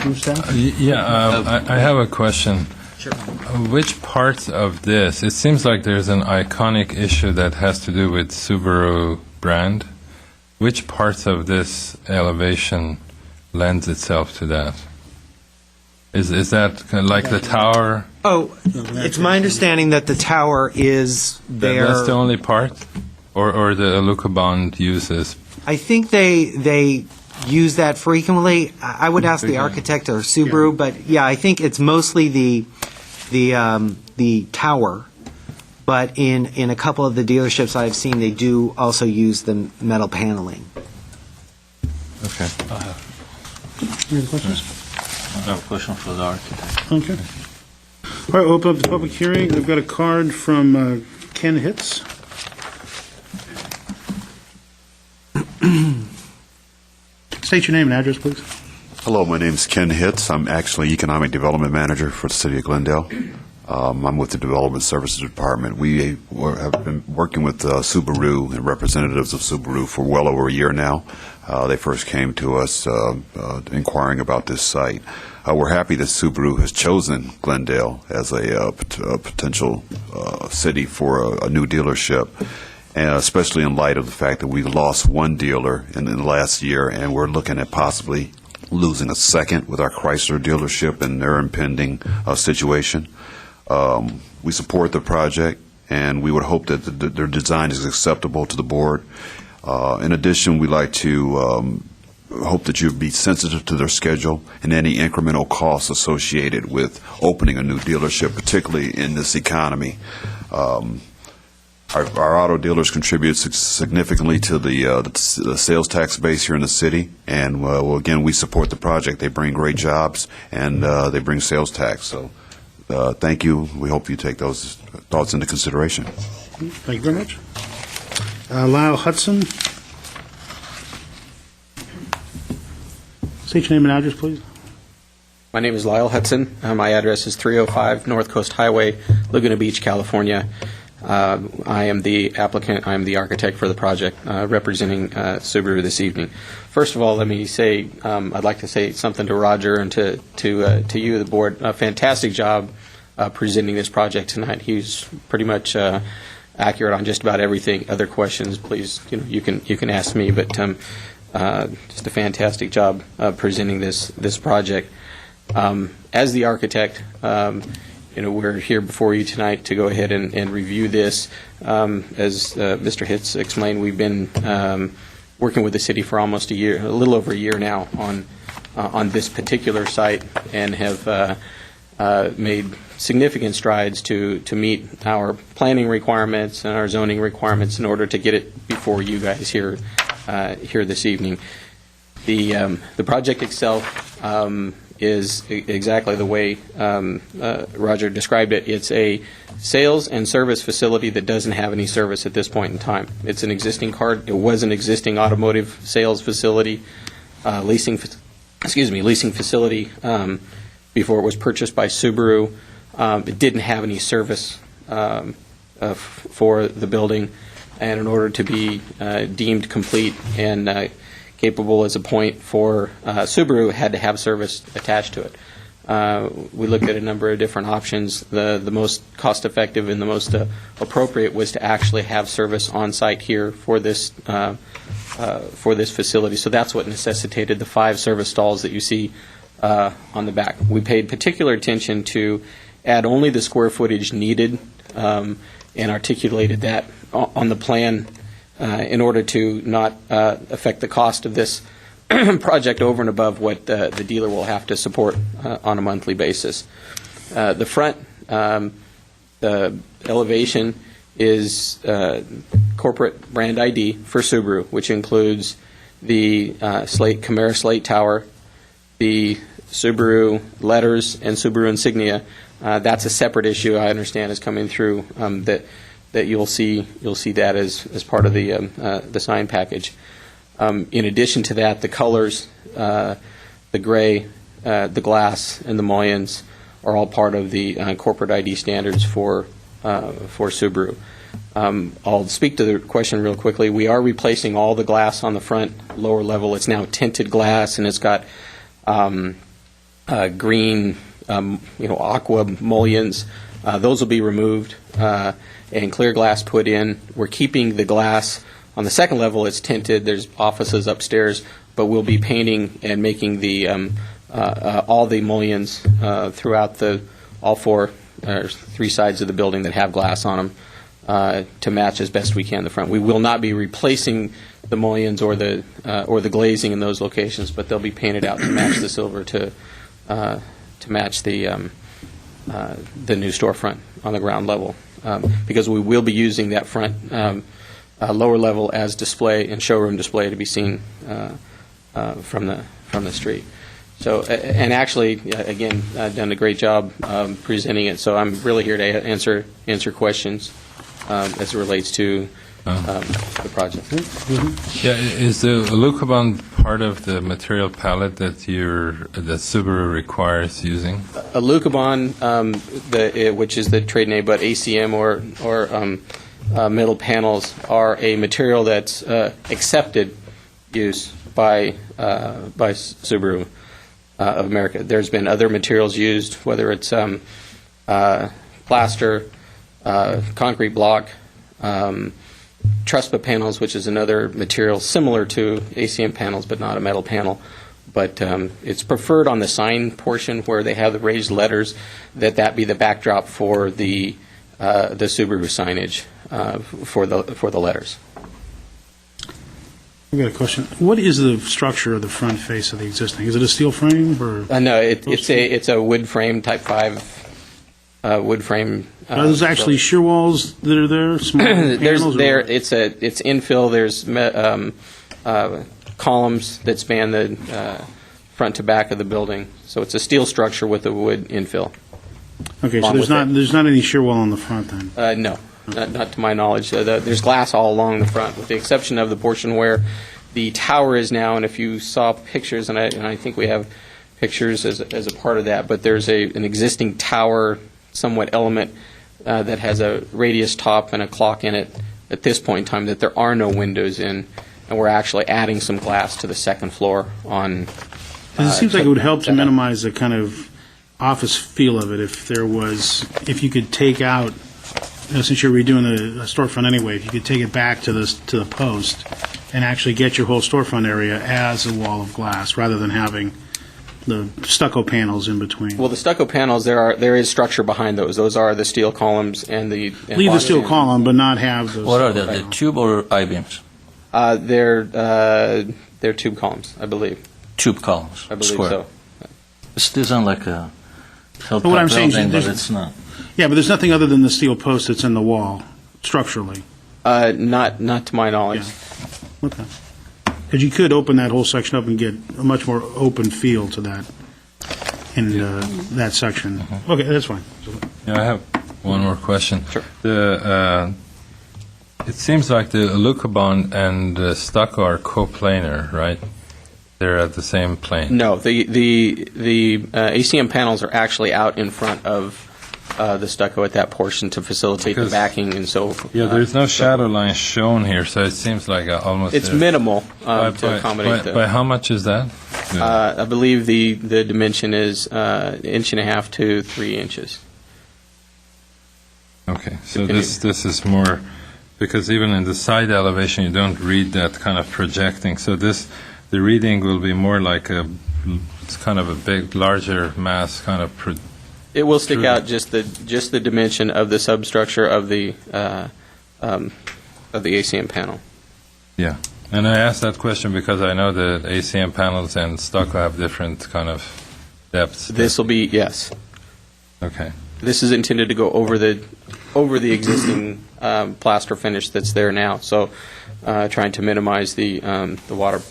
From staff? I have a question. Sure. Which parts of this, it seems like there's an iconic issue that has to do with Subaru brand. Which parts of this elevation lends itself to that? Is that kind of like the tower? Oh, it's my understanding that the tower is there. That's the only part? Or the Aluka bond uses? I think they use that frequently. I would ask the architect or Subaru, but yeah, I think it's mostly the tower. But in a couple of the dealerships I've seen, they do also use the metal paneling. Okay. Any other questions? I have a question for the architect. Okay. All right, open up the public hearing. I've got a card from Ken Hitz. State your name and address, please. Hello, my name is Ken Hitz. I'm actually Economic Development Manager for the City of Glendale. I'm with the Development Services Department. We have been working with Subaru and representatives of Subaru for well over a year now. They first came to us inquiring about this site. We're happy that Subaru has chosen Glendale as a potential city for a new dealership, and especially in light of the fact that we lost one dealer in the last year, and we're looking at possibly losing a second with our Chrysler dealership and their impending situation. We support the project, and we would hope that their design is acceptable to the board. In addition, we'd like to hope that you'd be sensitive to their schedule and any incremental costs associated with opening a new dealership, particularly in this economy. Our auto dealers contribute significantly to the sales tax base here in the city, and again, we support the project. They bring great jobs, and they bring sales tax. So thank you. We hope you take those thoughts into consideration. Thank you very much. Lyle Hudson. State your name and address, please. My name is Lyle Hudson. My address is 305 North Coast Highway, Laguna Beach, California. I am the applicant. I am the architect for the project, representing Subaru this evening. First of all, let me say I'd like to say something to Roger and to you, the board. A fantastic job presenting this project tonight. He's pretty much accurate on just about everything. Other questions, please, you can ask me. But just a fantastic job presenting this project. As the architect. We're here before you tonight to go ahead and review this. As Mr. Hitz explained, we've been working with the city for almost a year, a little over a year now, on this particular site, and have made significant strides to meet our planning requirements and our zoning requirements in order to get it before you guys here this evening. The project itself is exactly the way Roger described it. It's a sales and service facility that doesn't have any service at this point in time. It was an existing automotive sales facility, leasing leasing facility before it was purchased by Subaru. It didn't have any service for the building, and in order to be deemed complete and capable as a point for Subaru, it had to have service attached to it. We looked at a number of different options. The most cost-effective and the most appropriate was to actually have service on site here for this facility. So that's what necessitated the 5 service stalls that you see on the back. We paid particular attention to add only the square footage needed and articulated that on the plan in order to not affect the cost of this project over and above what the dealer will have to support on a monthly basis. The front, the elevation is corporate brand ID for Subaru, which includes the Camaro Slate Tower, the Subaru letters, and Subaru insignia. That's a separate issue, I understand, is coming through that you'll see that as part of the sign package. In addition to that, the colors, the gray, the glass, and the mullions are all part of the corporate ID standards for Subaru. I'll speak to the question real quickly. We are replacing all the glass on the front lower level. It's now tinted glass, and it's got green, aqua mullions. Those will be removed and clear glass put in. We're keeping the glass on the second level. It's tinted. There's offices upstairs, but we'll be painting and making the all the mullions throughout all 3 sides of the building that have glass on them to match as best we can the front. We will not be replacing the mullions or the glazing in those locations, but they'll be painted out to match the silver to match the new storefront on the ground level, because we will be using that front lower level as display and showroom display to be seen from the street. So, and actually, again, done a great job presenting it. So I'm really here to answer questions as it relates to the project. Yeah, is the Alucobond part of the material palette that Subaru requires using? Alucobond, which is the trade name, but ACM or metal panels are a material that's accepted use by Subaru of America. There's been other materials used, whether it's plaster, concrete block, Trespa panels, which is another material similar to ACM panels, but not a metal panel. But it's preferred on the sign portion where they have the raised letters, that be the backdrop for the Subaru signage for the letters. I've got a question. What is the structure of the front face of the existing? Is it a steel frame or? No, it's a wood frame, Type 5 wood frame. Are those actually shear walls that are there? Small panels? It's infill. There's columns that span the front to back of the building. So it's a steel structure with a wood infill. Okay, so there's not any shear wall on the front then? No, not to my knowledge. There's glass all along the front, with the exception of the portion where the tower is now. And if you saw pictures, and I think we have pictures as a part of that, but there's an existing tower, somewhat element that has a radius top and a clock in it at this point in time that there are no windows in, and we're actually adding some glass to the second floor on. It seems like it would help to minimize the kind of office feel of it if you could take out, since you're redoing the storefront anyway, if you could take it back to the post and actually get your whole storefront area as a wall of glass rather than having the stucco panels in between. Well, the stucco panels, there is structure behind those. Those are the steel columns and the. Leave the steel column, but not have those. What are they? The tube or I-beams? They're tube columns, I believe. Tube columns. I believe square. so. It's designed like a What I'm saying is building, but it's not. Yeah, but there's nothing other than the steel post that's in the wall structurally. Not to my knowledge. Yeah. Okay. Because you could open that whole section up and get a much more open feel to that in that section. Mm-hmm. Okay, that's fine. Yeah, I have one more question. Sure. It seems like the Alucobond and the stucco are coplanar, right? they're at the same plane? No, the ACM panels are actually out in front of the stucco at that portion to facilitate the Because- backing and so. Yeah, there's no shadow line shown here, so it seems like almost... It's minimal to accommodate by the. how much is that? I believe the dimension is 1.5 to 3 inches. Okay, so this is more, because even in the side elevation, you don't read that kind of projecting. So the reading will be more like it's kind of a big, larger mass kind of. It will stick True. out just the dimension of the substructure of the ACM panel. Yeah, and I asked that question because I know that ACM panels and stucco have different kind of depths. This will be, yes. Okay. This is intended to go over the existing plaster finish that's there now. So, trying to minimize the water,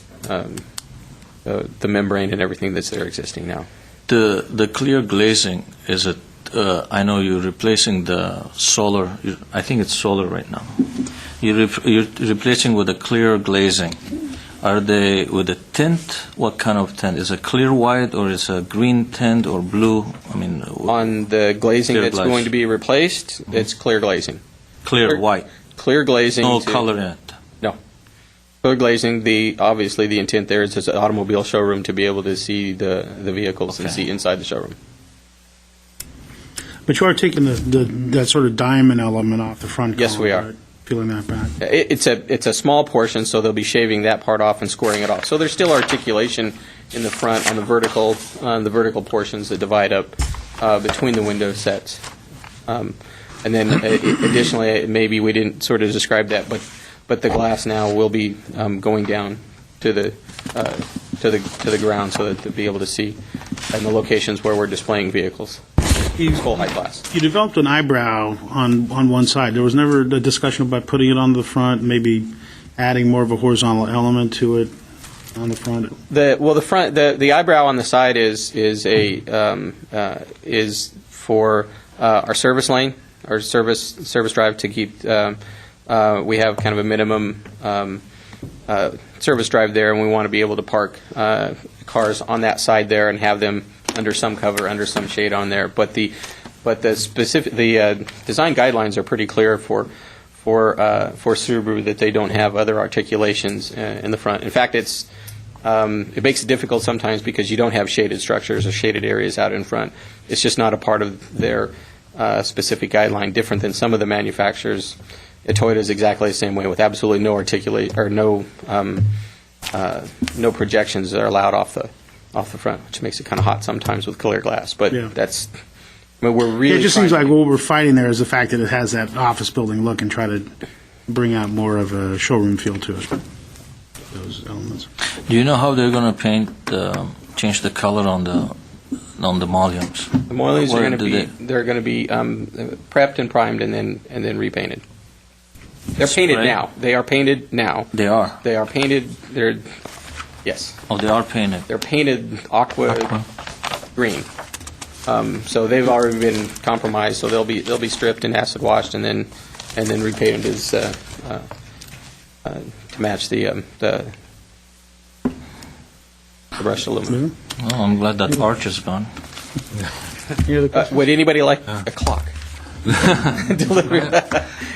the membrane and everything that's there existing now. The clear glazing, is it, I know you're replacing the solar, I think it's solar right now. You're replacing with a clear glazing. Are they with a tint? What kind of tint? Is it clear white or is it green tint or blue? I mean, On the glazing Clear that's glaze. going to be replaced, it's clear glazing. clear white, Clear glazing. no to- color in it. No. Clear glazing, obviously the intent there is it's an automobile showroom to be able to see the vehicles and Okay. see inside the showroom. But you are taking that sort of diamond element off the front Yes, column, we are. right? Peeling that back. It's a small portion, so they'll be shaving that part off and squaring it off. So there's still articulation in the front on the vertical portions that divide up between the window sets. And then additionally, maybe we didn't sort of describe that, but the glass now will be going down to the ground so that they'll be able to see in the locations where we're displaying vehicles. Full height glass. You developed an eyebrow on one side. There was never a discussion about putting it on the front, maybe adding more of a horizontal element to it on the front. The eyebrow on the side is for our service lane, our service drive to keep. We have kind of a minimum service drive there, and we want to be able to park cars on that side there and have them under some cover, under some shade on there. But the design guidelines are pretty clear for Subaru that they don't have other articulations in the front. In fact, it makes it difficult sometimes because you don't have shaded structures or shaded areas out in front. It's just not a part of their specific guideline, different than some of the manufacturers. Toyota is exactly the same way, with absolutely no no projections that are allowed off the front, which makes it kind of hot sometimes with clear glass. But Yeah. we're really. It just seems trying like to- what we're fighting there is the fact that it has that office building look and try to bring out more of a showroom feel to it. Those elements. Do you know how they're going to change the color on the mullions? The mullions are Where going to do be they're going to be prepped and primed and then repainted. They're painted Spray? now. They are painted now. They are. They are painted. Yes. Oh, they are painted. They're painted aqua green. So they've already been compromised. So they'll be stripped and acid washed and then repainted as to match the brushed aluminum. Oh, I'm glad that arch is gone. Would anybody like a clock? Delivery.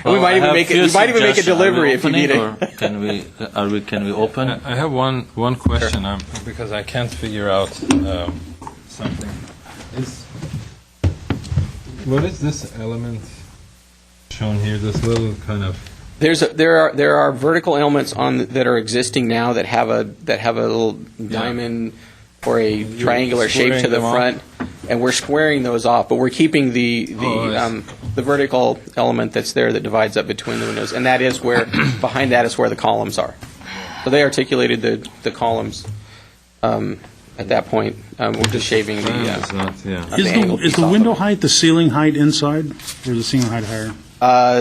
Well, we might I even have make few it. We might even make a suggestions. Are we delivery if you need opening, it. or can we open? I have one question because I can't figure out something. What is this element shown here? This little kind of. There are vertical elements that are existing now that have a little diamond or a triangular shape to squaring the them off? front, and we're squaring those off, but we're keeping the vertical element that's there that divides up between the windows, and that is where behind that is where the columns are. So they articulated the columns at that point. We're just shaving the. It's not, yeah. Is the window height the ceiling height inside, or is the ceiling height higher?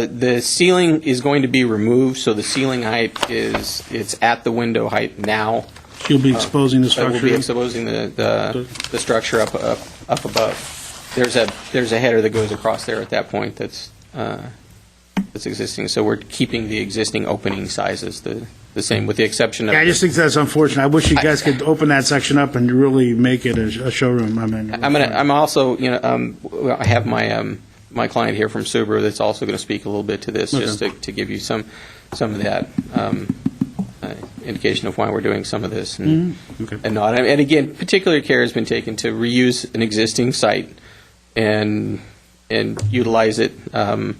The ceiling is going to be removed, so the ceiling height it's at the window height now. You'll be exposing the But structure. we'll be exposing the structure up above. There's a header that goes across there at that point. That's that's existing. So we're keeping the existing opening sizes the same, with the exception of. Yeah, I just think that's unfortunate. I wish you guys could open that section up and really make it a showroom. I mean, I'm also, I have my client here from Subaru that's also going to speak a little bit to this, just to give you some of that indication of why we're doing some of this and not. And again, particular care has been taken to reuse an existing site and utilize it to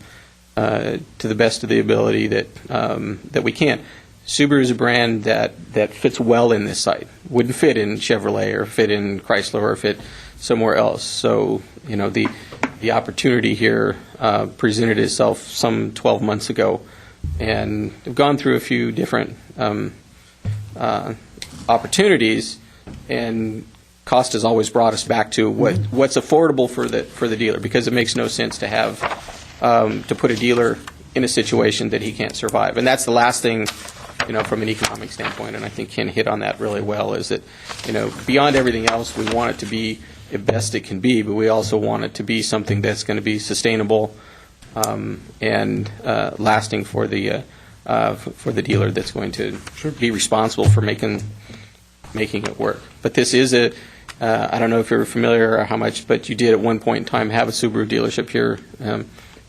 the best of the ability that we can. Subaru is a brand that fits well in this site. Wouldn't fit in Chevrolet or fit in Chrysler or fit somewhere else. So, the opportunity here presented itself some 12 months ago, and we've gone through a few different opportunities, and cost has always brought us back to what's affordable for the dealer, because it makes no sense to have to put a dealer in a situation that he can't survive. And that's the last thing, from an economic standpoint, and I think Ken hit on that really well, is that, beyond everything else, we want it to be the best it can be, but we also want it to be something that's going to be sustainable and lasting for the dealer that's going to be responsible for making it work. But this is I don't know if you're familiar or how much, but you did at one point in time have a Subaru dealership here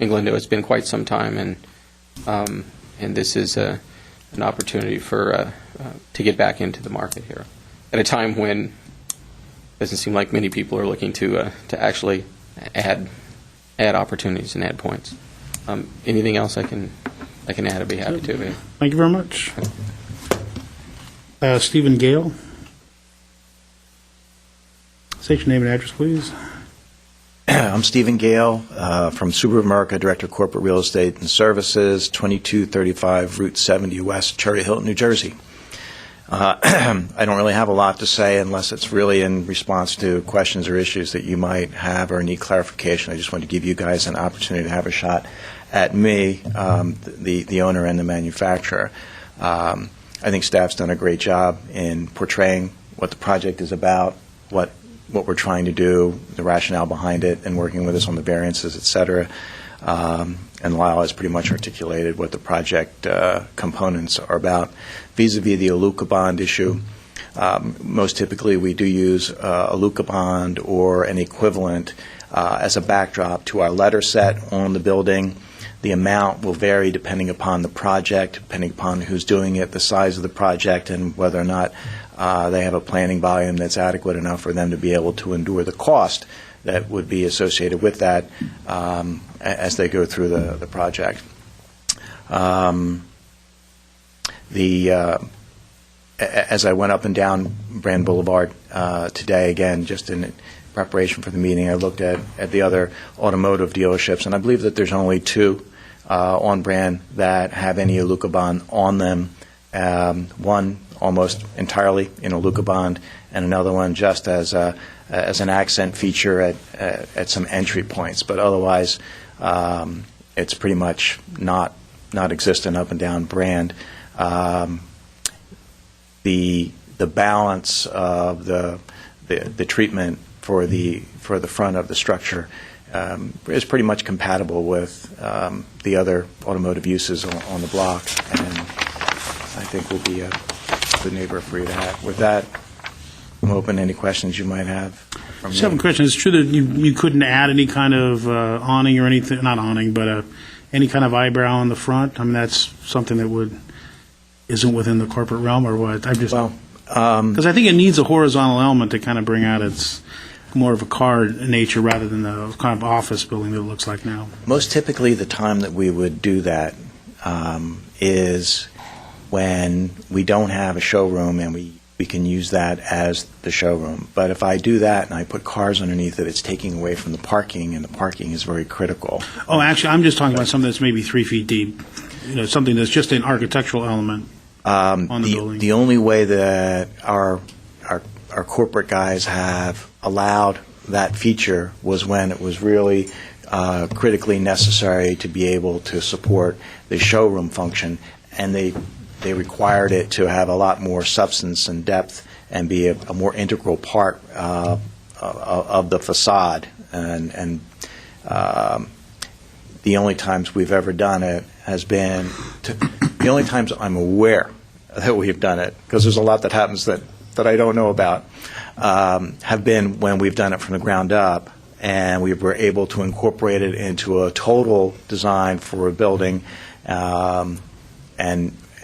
in Glendale. It's been quite some time, and this is an opportunity to get back into the market here at a time when it doesn't seem like many people are looking to actually add opportunities and add points. Anything else I can add, I'd be happy to. Thank you very much. Stephen Gale. State your name and address, please. I'm Stephen Gale from Subaru America, Director of Corporate Real Estate and Services, 2235 Route 70 West, Cherry Hill, New Jersey. I don't really have a lot to say unless it's really in response to questions or issues that you might have or need clarification. I just want to give you guys an opportunity to have a shot at me, the owner and the manufacturer. I think staff's done a great job in portraying what the project is about, what we're trying to do, the rationale behind it, and working with us on the variances, et cetera. And Lyle has pretty much articulated what the project components are about. Vis-a-vis the Aluka bond issue, most typically we do use Aluka bond or an equivalent as a backdrop to our letter set on the building. The amount will vary depending upon the project, depending upon who's doing it, the size of the project, and whether or not they have a planning volume that's adequate enough for them to be able to endure the cost that would be associated with that as they go through the project. As I went up and down Brand Boulevard today, again, just in preparation for the meeting, I looked at the other automotive dealerships, and I believe that there's only two on Brand that have any Aluka bond on them. One almost entirely in Aluka bond, and another one just as an accent feature at some entry points. But otherwise, it's pretty much not existent up and down Brand. The balance of the treatment for the front of the structure is pretty much compatible with the other automotive uses on the block, and I think will be a good neighbor for you to have. With that, I'm open to any questions you might have. Just have a question. It's true that you couldn't add any kind of awning or anything, not awning, but any kind of eyebrow on the front? I mean, that's something that isn't within the corporate realm, or what? Because I think it needs a horizontal element to kind of bring out its more of a car nature rather than the kind of office building that it looks like now. Most typically, the time that we would do that is when we don't have a showroom and we can use that as the showroom. But if I do that and I put cars underneath it, it's taking away from the parking, and the parking is very critical. Oh, actually, I'm just talking about something that's maybe 3 feet deep, something that's just an architectural element on the building. The only way that our corporate guys have allowed that feature was when it was really critically necessary to be able to support the showroom function, and they required it to have a lot more substance and depth and be a more integral part of the facade. And the only times we've ever done it has been, the only times I'm aware that we've done it, because there's a lot that happens that I don't know about, have been when we've done it from the ground up, and we were able to incorporate it into a total design for a building, and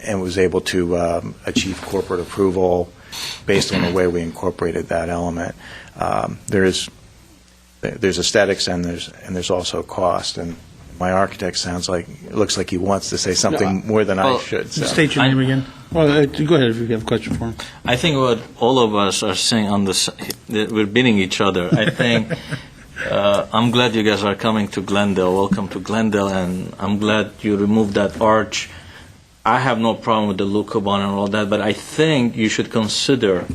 was able to achieve corporate approval based on the way we incorporated that element. There's aesthetics and there's also cost, and my architect looks like he wants to say something more than I should. So. State your name again. Well, go ahead if you have a question for him. I think what all of us are saying on this, we're beating each other. I think I'm glad you guys are coming to Glendale. Welcome to Glendale, and I'm glad you removed that arch. I have no problem with the Lucobon and all that, but I think you should consider,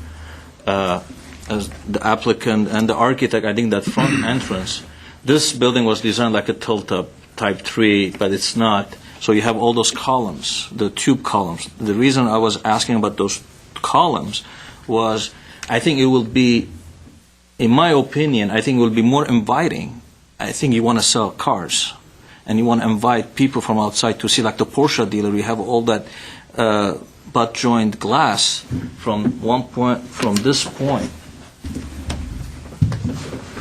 as the applicant and the architect, I think that front entrance, this building was designed like a tilt-up type 3, but it's not. So you have all those columns, the tube columns. The reason I was asking about those columns was I think it will be, in my opinion, I think it will be more inviting. I think you want to sell cars, and you want to invite people from outside to see, like the Porsche dealer, you have all that butt joint glass from one point, from this point,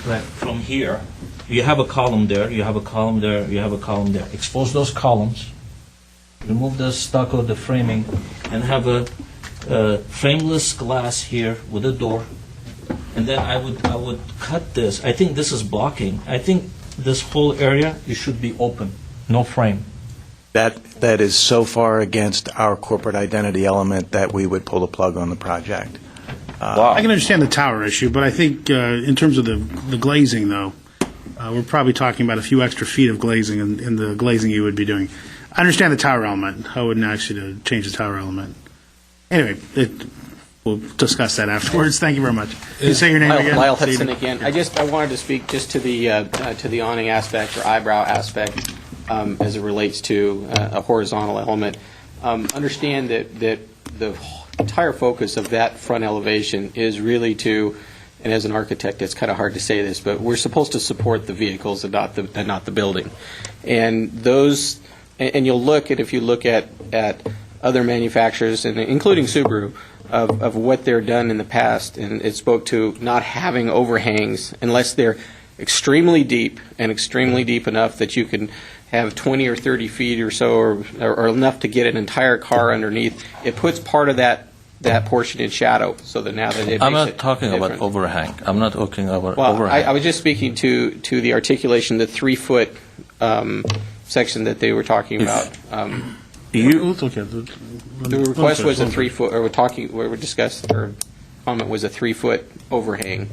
like from here. You have a column there, you have a column there, you have a column there. Expose those columns, remove the stucco, the framing, and have a frameless glass here with a door. And then I would cut this. I think this is blocking. I think this whole area, it should be open, no frame. That is so far against our corporate identity element that we would pull the plug on the project. I can understand the tower issue, but I think in terms of the glazing, though, we're probably talking about a few extra feet of glazing in the glazing you would be doing. I understand the tower element. I wouldn't ask you to change the tower element. Anyway, we'll discuss that afterwards. Thank you very much. Can you say your name again? Lyle Hudson again. I wanted to speak just to the awning aspect or eyebrow aspect as it relates to a horizontal element. Understand that the entire focus of that front elevation is really to, and as an architect, it's kind of hard to say this, but we're supposed to support the vehicles and not the building. And those, and you'll look at, if you look at other manufacturers, and including Subaru, of what they're done in the past, and it spoke to not having overhangs unless they're extremely deep and extremely deep enough that you can have 20 or 30 feet or so, or enough to get an entire car underneath. It puts part of that portion in shadow, so that now that it I'm makes not it talking different. about overhang. I'm not talking about Well, overhang. I was just speaking to the articulation, the 3-foot section that they were talking about. It's okay. The request was a 3-foot, or we discussed, or comment was a 3-foot overhang,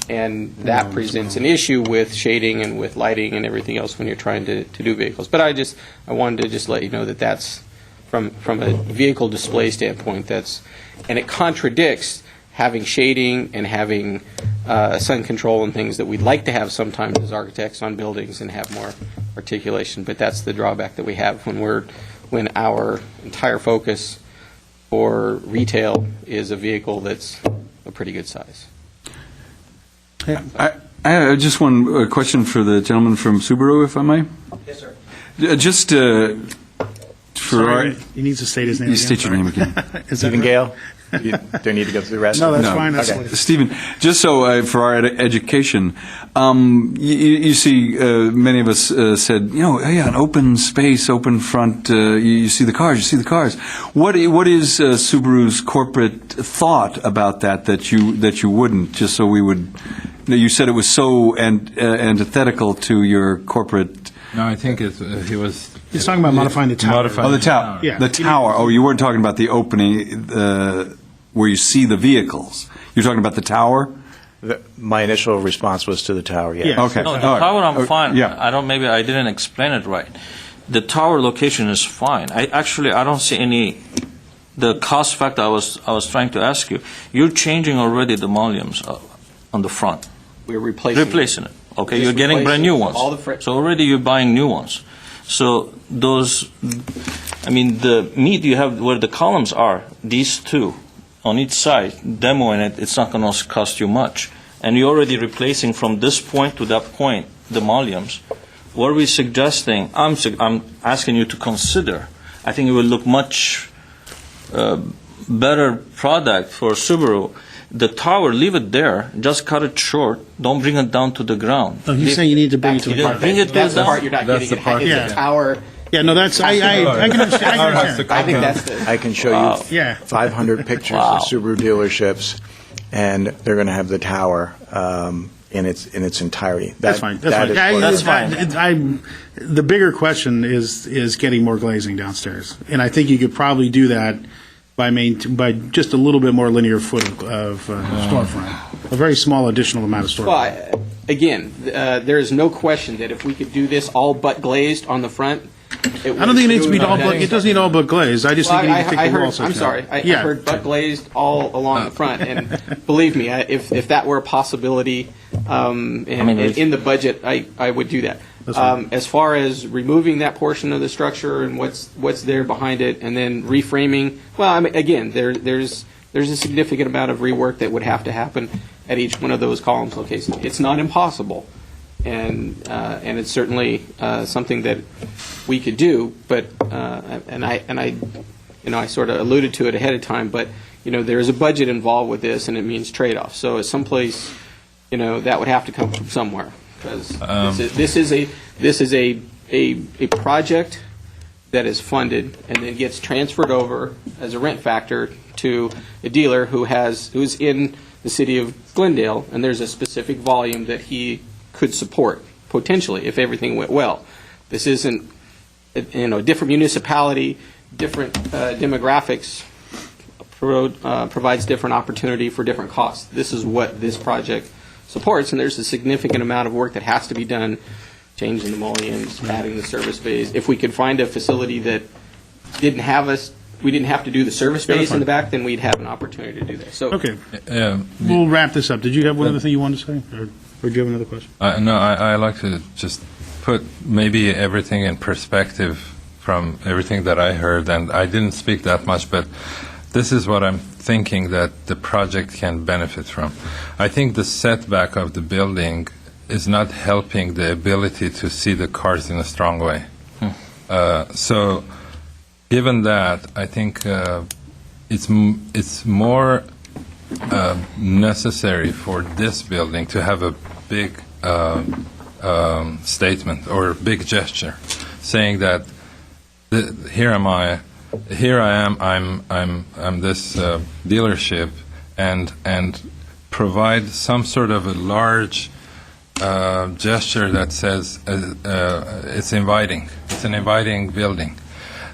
and that presents an issue with shading and with lighting and everything else when you're trying to do vehicles. But I wanted to just let you know that that's from a vehicle display standpoint. And it contradicts having shading and having sun control and things that we'd like to have sometimes as architects on buildings and have more articulation. But that's the drawback that we have when our entire focus for retail is a vehicle that's a pretty good size. I have just one question for the gentleman from Subaru, if I may. Yes, sir. Just for Sorry, he needs to state his name you again. state your name again. Is that Stephen right? Gale? Do I need to go through the rest? No, of it? that's fine. That's Okay. fine. Stephen, just so for our education, you see, many of us said, an open space, open front. You see the cars. You see the cars. What is Subaru's corporate thought about that you wouldn't? Just so we would. You said it was so antithetical to your corporate. No, I think he was. He's talking about modifying the tower. Oh, the tower. Yeah. The tower. Oh, you weren't talking about the opening where you see the vehicles. You're talking about the tower? My initial response was to the tower, yeah. Yeah. Okay. No, the All right. tower I'm fine. Yeah. Maybe I didn't explain it right. The tower location is fine. I don't see any. The cost factor I was trying to ask you. You're changing already the mullions on the front. We're replacing it. Okay, Just you're getting brand new ones. all the So already you're buying new ones. So those, the meat you have where the columns are, these two on each side, demoing it, it's not going to cost you much. And you're already replacing from this point to that point the mullions. what we're suggesting, I'm asking you to consider. I think it will look much better product for Subaru. The tower, leave it there. Just cut it short. Don't bring it down to the ground. No, he's saying you need to bring it to the didn't park. bring it to That's the the part down. you're not That's getting the part. at. Is Yeah. the tower. Yeah, no, that's, I can understand. I think that's the. I can show you Yeah. 500 pictures Wow. of Subaru dealerships, and they're going to have the tower in its entirety. That's fine. That's that fine. is Yeah, part of That's it. fine. The bigger question is getting more glazing downstairs, and I think you could probably do that by just a little bit more linear foot of storefront, a very small additional amount of storefront. Well, again, there is no question that if we could do this all but glazed on the front, it I don't think it needs to be all but. It doesn't need all but glazed. I just think you need to take the wall section. I'm sorry. I Yeah. heard butt glazed all along the front, and believe me, if that were a possibility in the budget, I would do that. That's fine. As far as removing that portion of the structure and what's there behind it, and then reframing, well, I mean, again, there's a significant amount of rework that would have to happen at each one of those columns locations. It's not impossible, and it's certainly something that we could do. But I sort of alluded to it ahead of time. But there is a budget involved with this, and it means trade-offs. So at some place, that would have to come from somewhere, because this is a project that is funded and then gets transferred over as a rent factor to a dealer who's in the city of Glendale, and there's a specific volume that he could support potentially if everything went well. This isn't a different municipality, different demographics, provides different opportunity for different costs. This is what this project supports, and there's a significant amount of work that has to be done, changing the mullions, adding the service bays. If we could find a facility that we didn't have to do the service Yeah, that's bays in the fine. back, then we'd have an opportunity to do that. So Okay, we'll wrap this up. Did you have one other thing you wanted to say, or do you have another question? No, I like to just put maybe everything in perspective from everything that I heard, and I didn't speak that much, but this is what I'm thinking that the project can benefit from. I think the setback of the building is not helping the ability to see the cars in a strong way. So, given that, I think it's more necessary for this building to have a big statement or a big gesture, saying that here I am, I'm this dealership, and provide some sort of a large gesture that says it's inviting. It's an inviting building.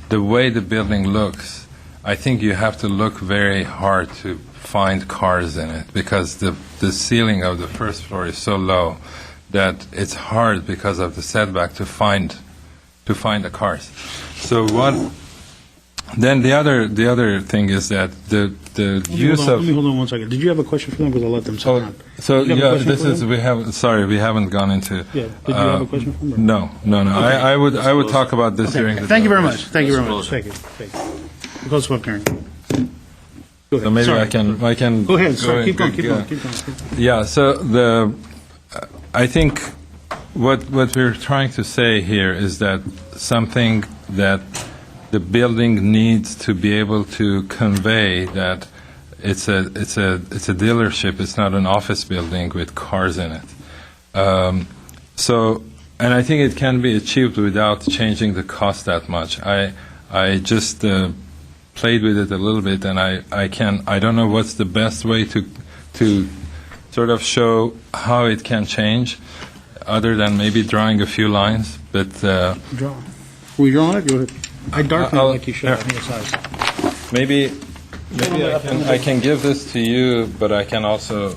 The way the building looks, I think you have to look very hard to find cars in it, because the ceiling of the first floor is so low that it's hard because of the setback to find the cars. So then the other thing is that the use Let of me hold on one second. Did you have a question for them? Because I'll let them say that. so Did you have a yeah, question this for them? we haven't gone into. Yeah. Did you have a question for them? No. I would talk about this during the. Thank you very much. Thank you very Let's much. close Thank you. Close public hearing. Go ahead. So maybe Sorry. I can. Go ahead. Sorry. Keep going. yeah. Keep going. Yeah, so I think what we're trying to say here is that something that the building needs to be able to convey that it's a dealership. It's not an office building with cars in it. And I think it can be achieved without changing the cost that much. I just played with it a little bit, and I don't know what's the best way to sort of show how it can change, other than maybe drawing a few lines. But Draw. Were you drawing it? Go ahead. I darkened it I'll- like you should. I think it's nice. maybe I can give this to you, but I can also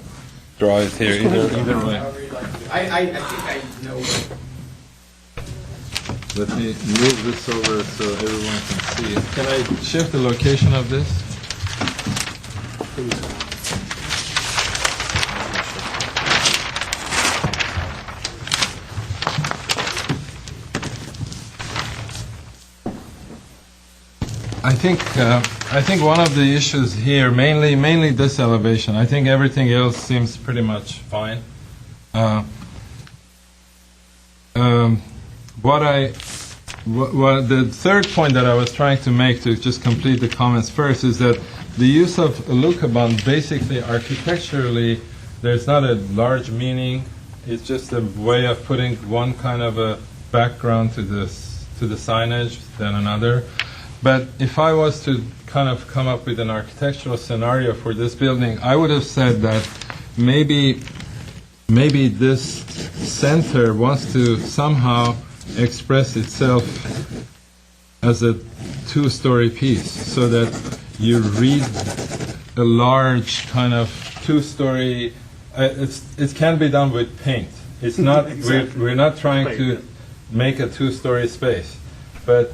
draw it here. Either way. I think I know. Let me move this over so everyone can see it. Can I shift the location of this? I think one of the issues here, mainly this elevation. I think everything else seems pretty much fine. the third point that I was trying to make, to just complete the comments first, is that the use of Lucaban, basically architecturally, there's not a large meaning. It's just a way of putting one kind of a background to the signage than another. But if I was to kind of come up with an architectural scenario for this building, I would have said that maybe this center wants to somehow express itself as a two-story piece, so that you read a large kind of two-story. It can be done with paint. It's not. Exactly. We're not trying to make a two-story space, but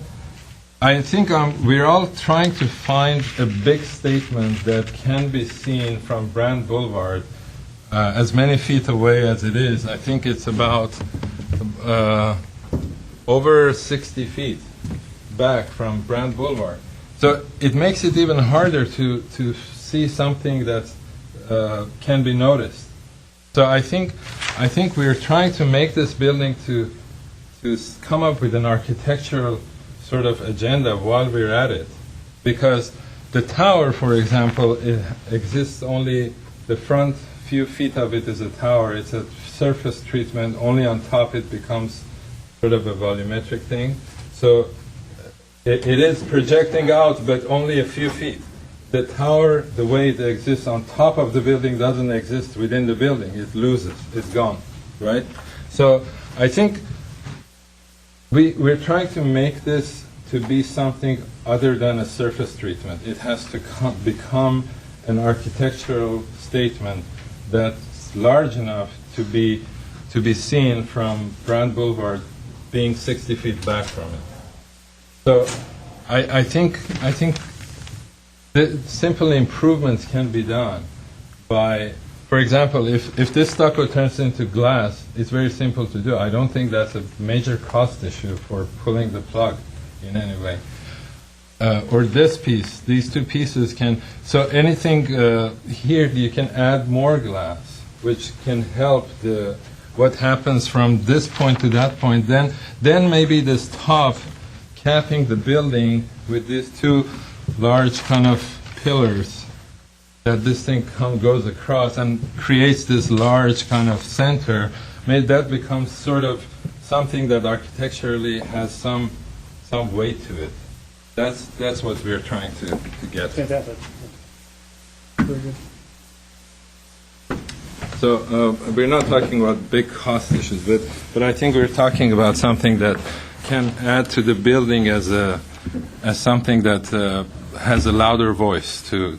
I think we're all trying to find a big statement that can be seen from Brand Boulevard, as many feet away as it is. I think it's about over 60 feet back from Brand Boulevard. So it makes it even harder to see something that can be noticed. So I think we're trying to make this building to come up with an architectural sort of agenda while we're at it. Because the tower, for example, it exists only, the front few feet of it is a tower. It's a surface treatment. Only on top it becomes sort of a volumetric thing. So it is projecting out, but only a few feet. The tower, the way it exists on top of the building, doesn't exist within the building. It loses. It's gone, right? So I think we're trying to make this to be something other than a surface treatment. It has to become an architectural statement that's large enough to be seen from Brand Boulevard, being 60 feet back from it. So I think that simple improvements can be done by, for example, if this stucco turns into glass, it's very simple to do. I don't think that's a major cost issue for pulling the plug in any way. Or this piece, these two pieces can, so anything here, you can add more glass, which can help what happens from this point to that point. Then maybe this top capping the building with these two large kind of pillars, that this thing goes across and creates this large kind of center. Maybe that becomes sort of something that architecturally has some weight to it. That's what we're trying to get. Fantastic. Very good. So we're not talking about big cost issues, but I think we're talking about something that can add to the building as something that has a louder voice to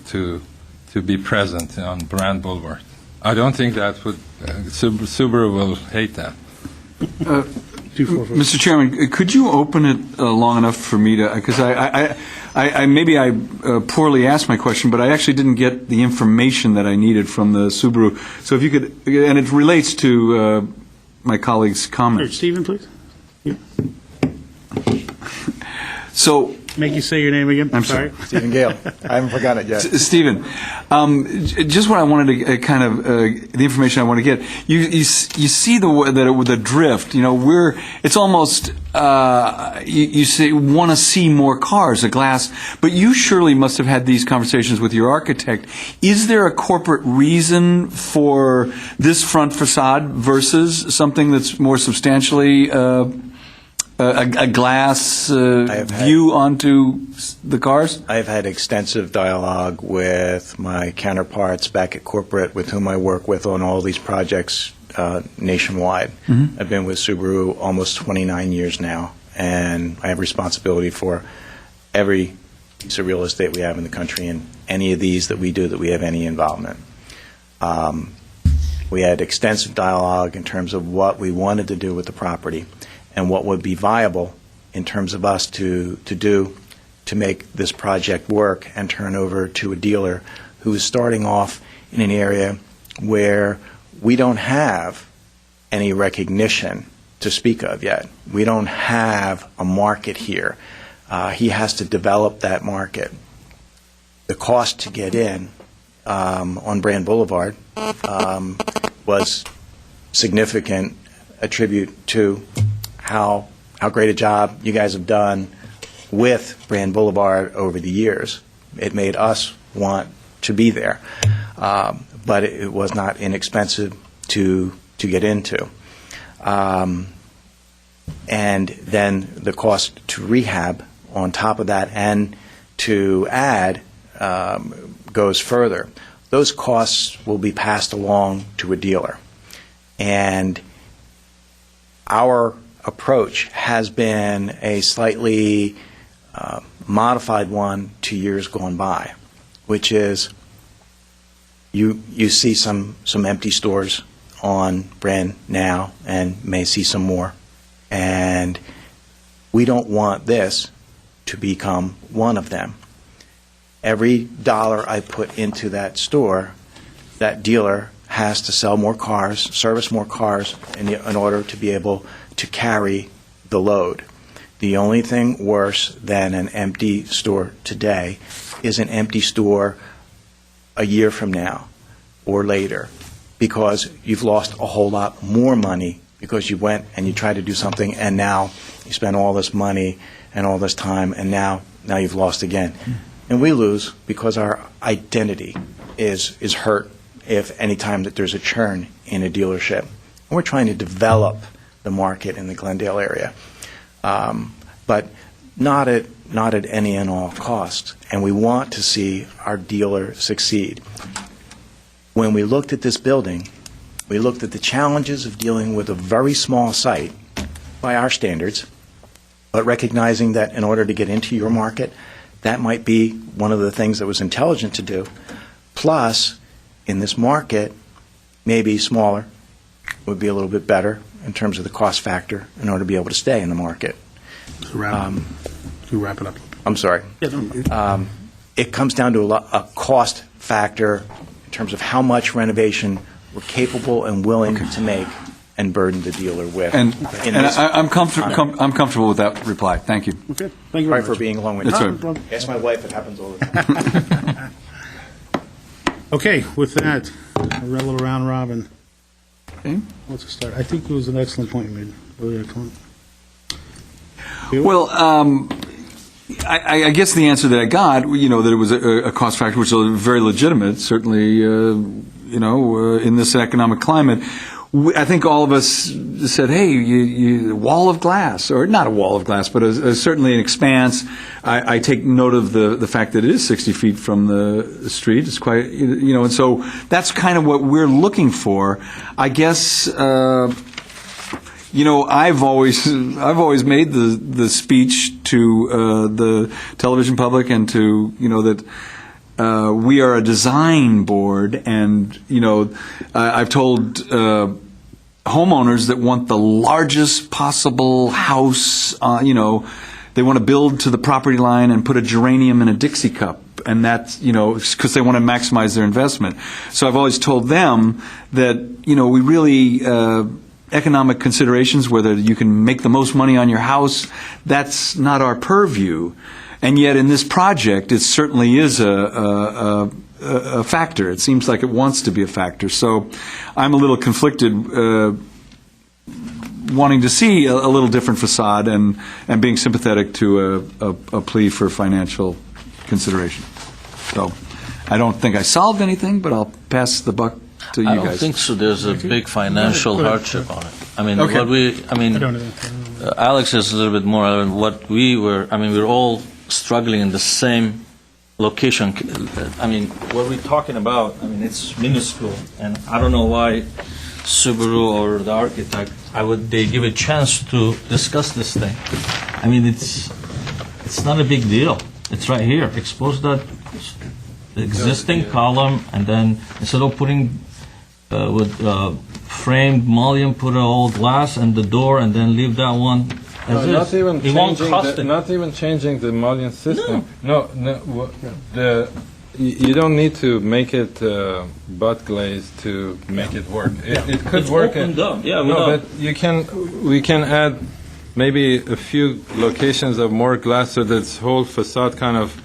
be present on Brand Boulevard. I don't think that would Subaru will hate that. Mr. Chairman, could you open it long enough for me to, because I maybe I poorly asked my question, but I actually didn't get the information that I needed from the Subaru. So if you could, and it relates to my colleague's comments. Stephen, please. Yeah. So, make you say your name again. I'm sorry. Stephen Gale. I haven't forgotten it yet. Stephen, just what I wanted to kind of the information I want to get. You see the drift. You know, it's almost you say want to see more cars, a glass, but you surely must have had these conversations with your architect. Is there a corporate reason for this front facade versus something that's more substantially a glass view onto the cars? I've had extensive dialogue with my counterparts back at corporate with whom I work with on all these projects nationwide. Mm-hmm. I've been with Subaru almost 29 years now, and I have responsibility for every piece of real estate we have in the country and any of these that we do that we have any involvement. We had extensive dialogue in terms of what we wanted to do with the property and what would be viable in terms of us to do to make this project work and turn over to a dealer who is starting off in an area where we don't have any recognition to speak of yet. We don't have a market here. He has to develop that market. The cost to get in on Brand Boulevard was significant, a tribute to how how great a job you guys have done with Brand Boulevard over the years. It made us want to be there, but it was not inexpensive to get into. And then the cost to rehab on top of that and to add goes further. Those costs will be passed along to a dealer. And our approach has been a slightly modified one to years gone by, which is you see some empty stores on Brand now and may see some more. And we don't want this to become one of them. Every dollar I put into that store, that dealer has to sell more cars, service more cars in order to be able to carry the load. The only thing worse than an empty store today is an empty store a year from now or later, because you've lost a whole lot more money because you went and you tried to do something and now you spent all this money and all this time and now you've lost again. And we lose because our identity is hurt if any time that there's a churn in a dealership. And we're trying to develop the market in the Glendale area, but not at any and all cost. And we want to see our dealer succeed. When we looked at this building, we looked at the challenges of dealing with a very small site by our standards, but recognizing that in order to get into your market, that might be one of the things that was intelligent to do. Plus, in this market, maybe smaller would be a little bit better in terms of the cost factor in order to be able to stay in the market. Wrap it up. I'm sorry. It comes down to a cost factor in terms of how much renovation we're capable and willing to make and burden the dealer with. And I'm comfortable with that reply. Thank you. Okay, thank you very Sorry much. for being long-winded. That's right. Ask my wife, it happens all the time. Okay, with that, a little round robin. Okay. What's the start? I think it was an excellent point you made. Really excellent. Well, I guess the answer that I got, that it was a cost factor, which is very legitimate, certainly, in this economic climate. I think all of us said, hey, wall of glass, or not a wall of glass, but certainly an expanse. I take note of the fact that it is 60 feet from the street. It's quite, and so that's kind of what we're looking for. I guess, I've always made the speech to the television public and to, that we are a design board, and I've told homeowners that want the largest possible house. They want to build to the property line and put a geranium in a Dixie cup, and that's because they want to maximize their investment. So I've always told them that we really economic considerations, whether you can make the most money on your house, that's not our purview. And yet in this project, it certainly is a factor. It seems like it wants to be a factor. So I'm a little conflicted, wanting to see a little different facade and being sympathetic to a plea for financial consideration. So I don't think I solved anything, but I'll pass the buck to you guys. I don't think so. There's a big financial hardship on it. I mean, Okay. Alex is a little bit more on what we're all struggling in the same location. I mean, what we're talking about, it's minuscule, and I don't know why Subaru or the architect, they give a chance to discuss this thing. I mean, it's not a big deal. It's right here. Expose that existing column, and then instead of putting with framed mullion, put an old glass and the door, and then leave that one as is. Not even changing the mullion system. No. You don't need to make it butt glazed to make it work. It could it's work. Opened up. Yeah, but we can add maybe a few locations of more glass so that this whole facade kind of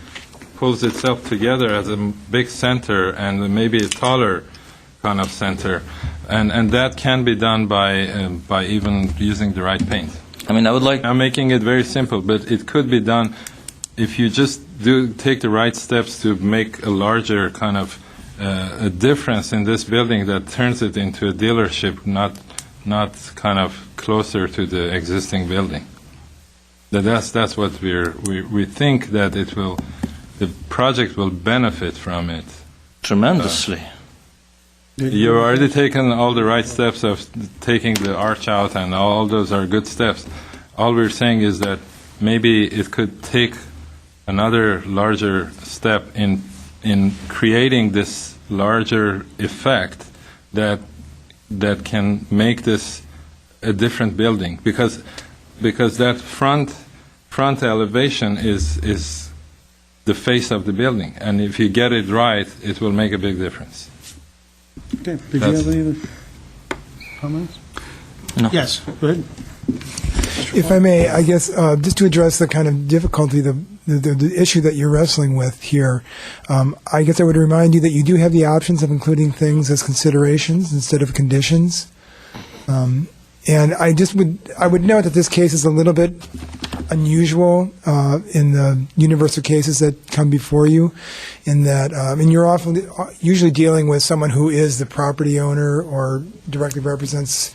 pulls itself together as a big center and maybe a taller kind of center, and that can be done by even using the right paint. I mean, I would like. I'm making it very simple, but it could be done if you just take the right steps to make a larger kind of a difference in this building that turns it into a dealership, not kind of closer to the existing building. That's what we think that the project will benefit from it Tremendously. You've already taken all the right steps of taking the arch out, and all those are good steps. All we're saying is that maybe it could take another larger step in creating this larger effect that can make this a different building, because that front elevation is the face of the building, and if you get it right, it will make a big difference. Okay. Did you have any other comments? No. Yes. Go ahead. If I may, I guess just to address the kind of difficulty, the issue that you're wrestling with here, I guess I would remind you that you do have the options of including things as considerations instead of conditions. And I would note that this case is a little bit unusual in the universe of cases that come before you, in that you're often usually dealing with someone who is the property owner or directly represents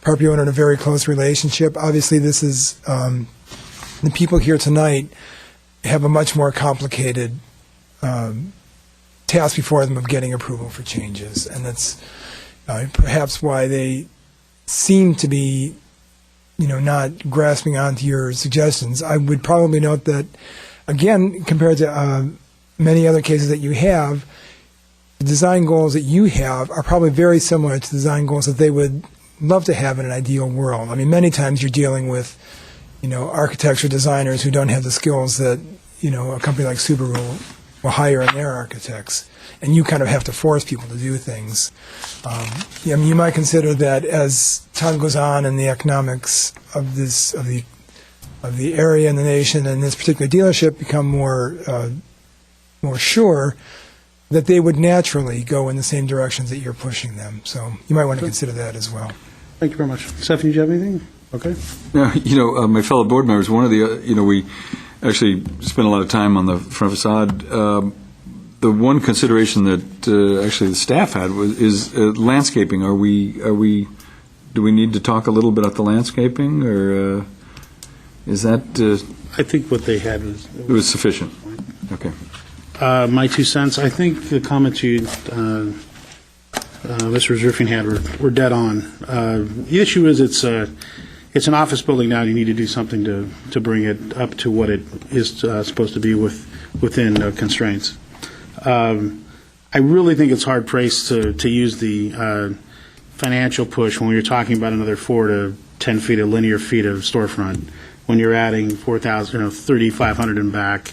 property owner in a very close relationship. Obviously, this is the people here tonight have a much more complicated task before them of getting approval for changes, and that's perhaps why they seem to be, not grasping onto your suggestions. I would probably note that, again, compared to many other cases that you have, the design goals that you have are probably very similar to design goals that they would love to have in an ideal world. I mean, many times you're dealing with, architecture designers who don't have the skills that, a company like Subaru will hire in their architects, and you kind of have to force people to do things. You might consider that as time goes on and the economics of the area and the nation and this particular dealership become more sure, that they would naturally go in the same directions that you're pushing them. So you might want to consider that as well. Thank you very much. Stephanie, do you have anything? Okay. Now, my fellow board members, one of the, we actually spent a lot of time on the front facade. The one consideration that actually the staff had is landscaping. Do we need to talk a little bit about the landscaping, or is that? I think what they had was sufficient. Okay. My 2 cents. I think the comments Mr. Zerfing had were dead on. The issue is it's an office building now. You need to do something to bring it up to what it is supposed to be within constraints. I really think it's hard priced to use the financial push when you're talking about another 4 to 10 feet of linear feet of storefront, when you're adding 3,500 in back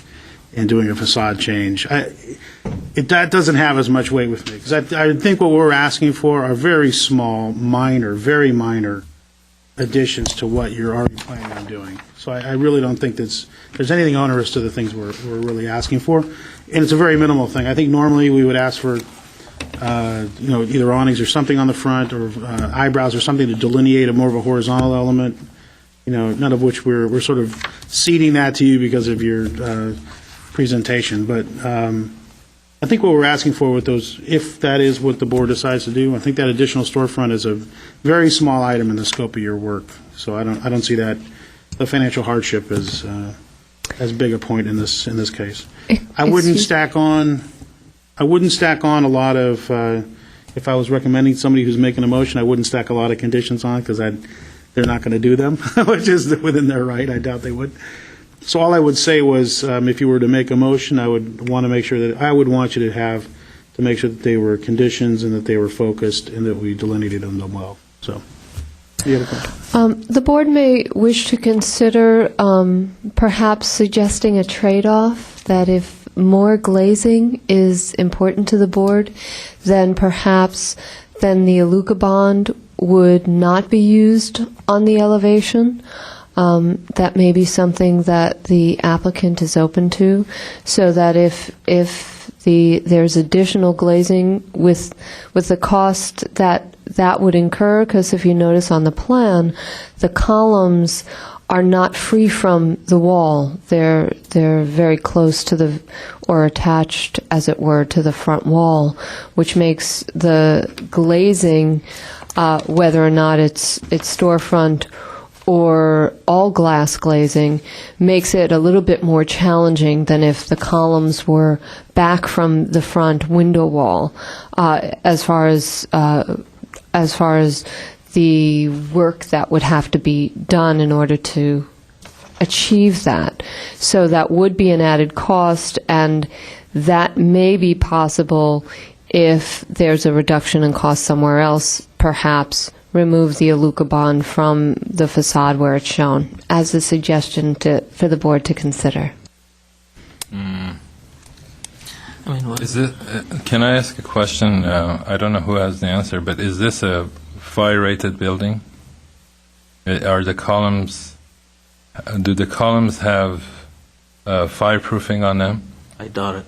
and doing a facade change. That doesn't have as much weight with me, because I think what we're asking for are very small, very minor additions to what you're already planning on doing. So I really don't think there's anything onerous to the things we're really asking for, and it's a very minimal thing. I think normally we would ask for either awnings or something on the front, or eyebrows or something to delineate more of a horizontal element. None of which we're sort of ceding that to you because of your presentation. But I think what we're asking for with those, if that is what the board decides to do, I think that additional storefront is a very small item in the scope of your work. So I don't see that the financial hardship as big a point in this case. I wouldn't stack on a lot of, if I was recommending somebody who's making a motion, I wouldn't stack a lot of conditions on, because they're not going to do them, which is within their right. I doubt they would. So all I would say was, if you were to make a motion, I would want to make sure that I would want you to make sure that they were conditions and that they were focused and that we delineated them well. So, you have a question? The board may wish to consider perhaps suggesting a trade-off, that if more glazing is important to the board, then perhaps the Aluka bond would not be used on the elevation. That may be something that the applicant is open to, so that if there's additional glazing with the cost that would incur, because if you notice on the plan, the columns are not free from the wall. They're very close to or attached, as it were, to the front wall, which makes the glazing, whether or not it's storefront or all glass glazing, makes it a little bit more challenging than if the columns were back from the front window wall, as far as the work that would have to be done in order to achieve that. So that would be an added cost, and that may be possible if there's a reduction in cost somewhere else, perhaps remove the Alucobond from the facade where it's shown, as a suggestion for the board to consider. Is it? Can I ask a question? I don't know who has the answer, but is this a fire-rated building? Are the columns? Do the columns have fireproofing on them? I doubt it.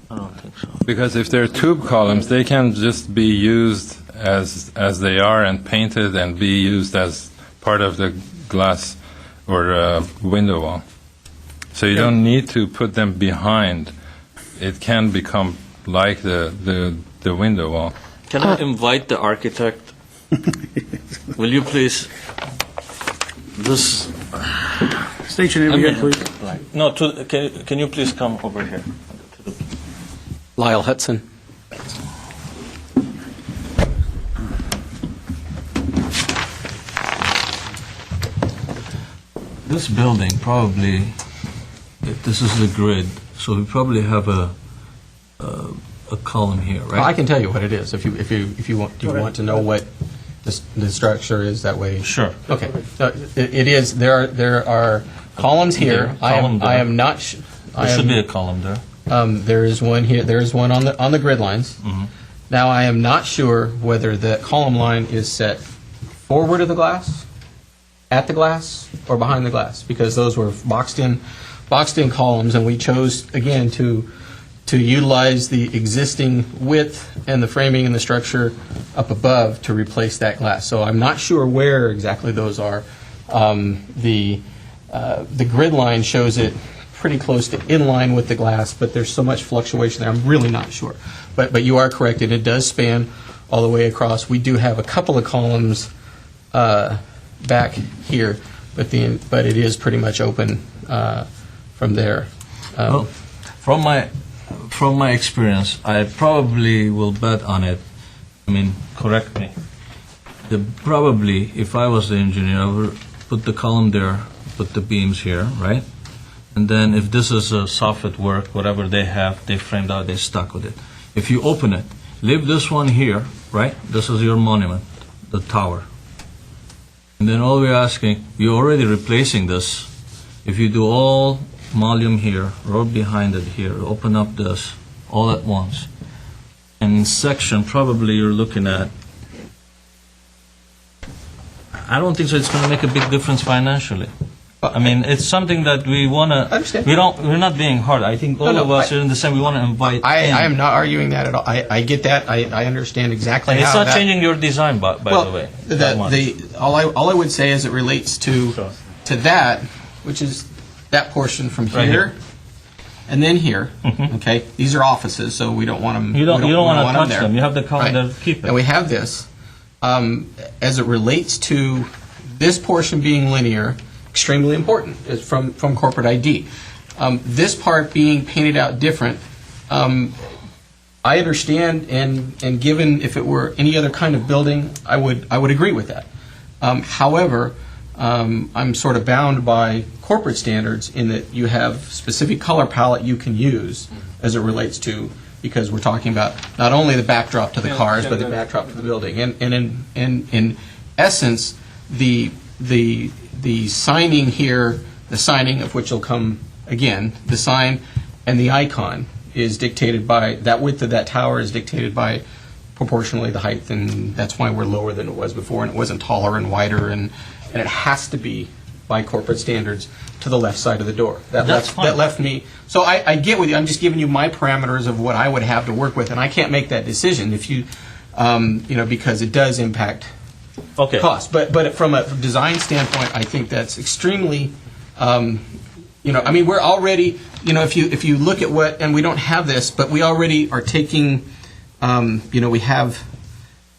I don't think so. Because if they're tube columns, they can just be used as they are and painted and be used as part of the glass or window wall. So you don't need to put them behind. It can become like the window wall. Can I invite the architect? Will you please? This. State your name again, please. No, can you please come over here? Lyle Hudson. This building probably, this is the grid, so we probably have a column here, right? Well, I can tell you what it is if you want. Do you want to know what the structure is that way? Sure. Okay. So it is. There are columns here. I am not. There should be a column there. There is one here. There is one on the grid lines. Mm-hmm. Now I am not sure whether the column line is set forward of the glass, at the glass, or behind the glass, because those were boxed in columns, and we chose again to utilize the existing width and the framing and the structure up above to replace that glass. So I'm not sure where exactly those are. The grid line shows it pretty close to in line with the glass, but there's so much fluctuation there, I'm really not sure. But you are correct, and it does span all the way across. We do have a couple of columns back here, but it is pretty much open from there. Well, from my experience, I probably will bet on it. I mean, correct me. Probably, if I was the engineer, I would put the column there, put the beams here, right? And then if this is a soffit work, whatever they have, they framed out, they stuck with it. If you open it, leave this one here, right? This is your monument, the tower. And then all we're asking, you're already replacing this. If you do all volume here, road behind it here, open up this all at once. And in section, probably you're looking at, I don't think so it's going to make a big difference financially. I mean, it's something that we want to. Understand. We're not being hard. I think all of us are in the same. We want to invite. I am not arguing that at all. I get that. I understand exactly. And it's how not that, changing your design, by the way. All I would say as it relates to that, which is that portion from Right here, here. and then here. Mhm. Okay, these are offices, so we don't want them. You don't want to touch there. them. You have the column Right. there. Keep it. And we have this. As it relates to this portion being linear, extremely important is from corporate ID. This part being painted out different, I understand, and given if it were any other kind of building, I would agree with that. However, I'm sort of bound by corporate standards in that you have specific color palette you can use as it relates to, because we're talking about not only the backdrop to the cars, but the backdrop to the building. And in essence, the signing here, the signing of which will come again, the sign and the icon is dictated by, that width of that tower is dictated by proportionally the height, and that's why we're lower than it was before, and it wasn't taller and wider, and it has to be by corporate standards to the left side of the door. That's fine. That left me, so I get with you, I'm just giving you my parameters of what I would have to work with, and I can't make that decision if you, because it does impact Okay. cost. But from a design standpoint, I think that's extremely, we're already, if you look at what, and we don't have this, but we already are taking, we have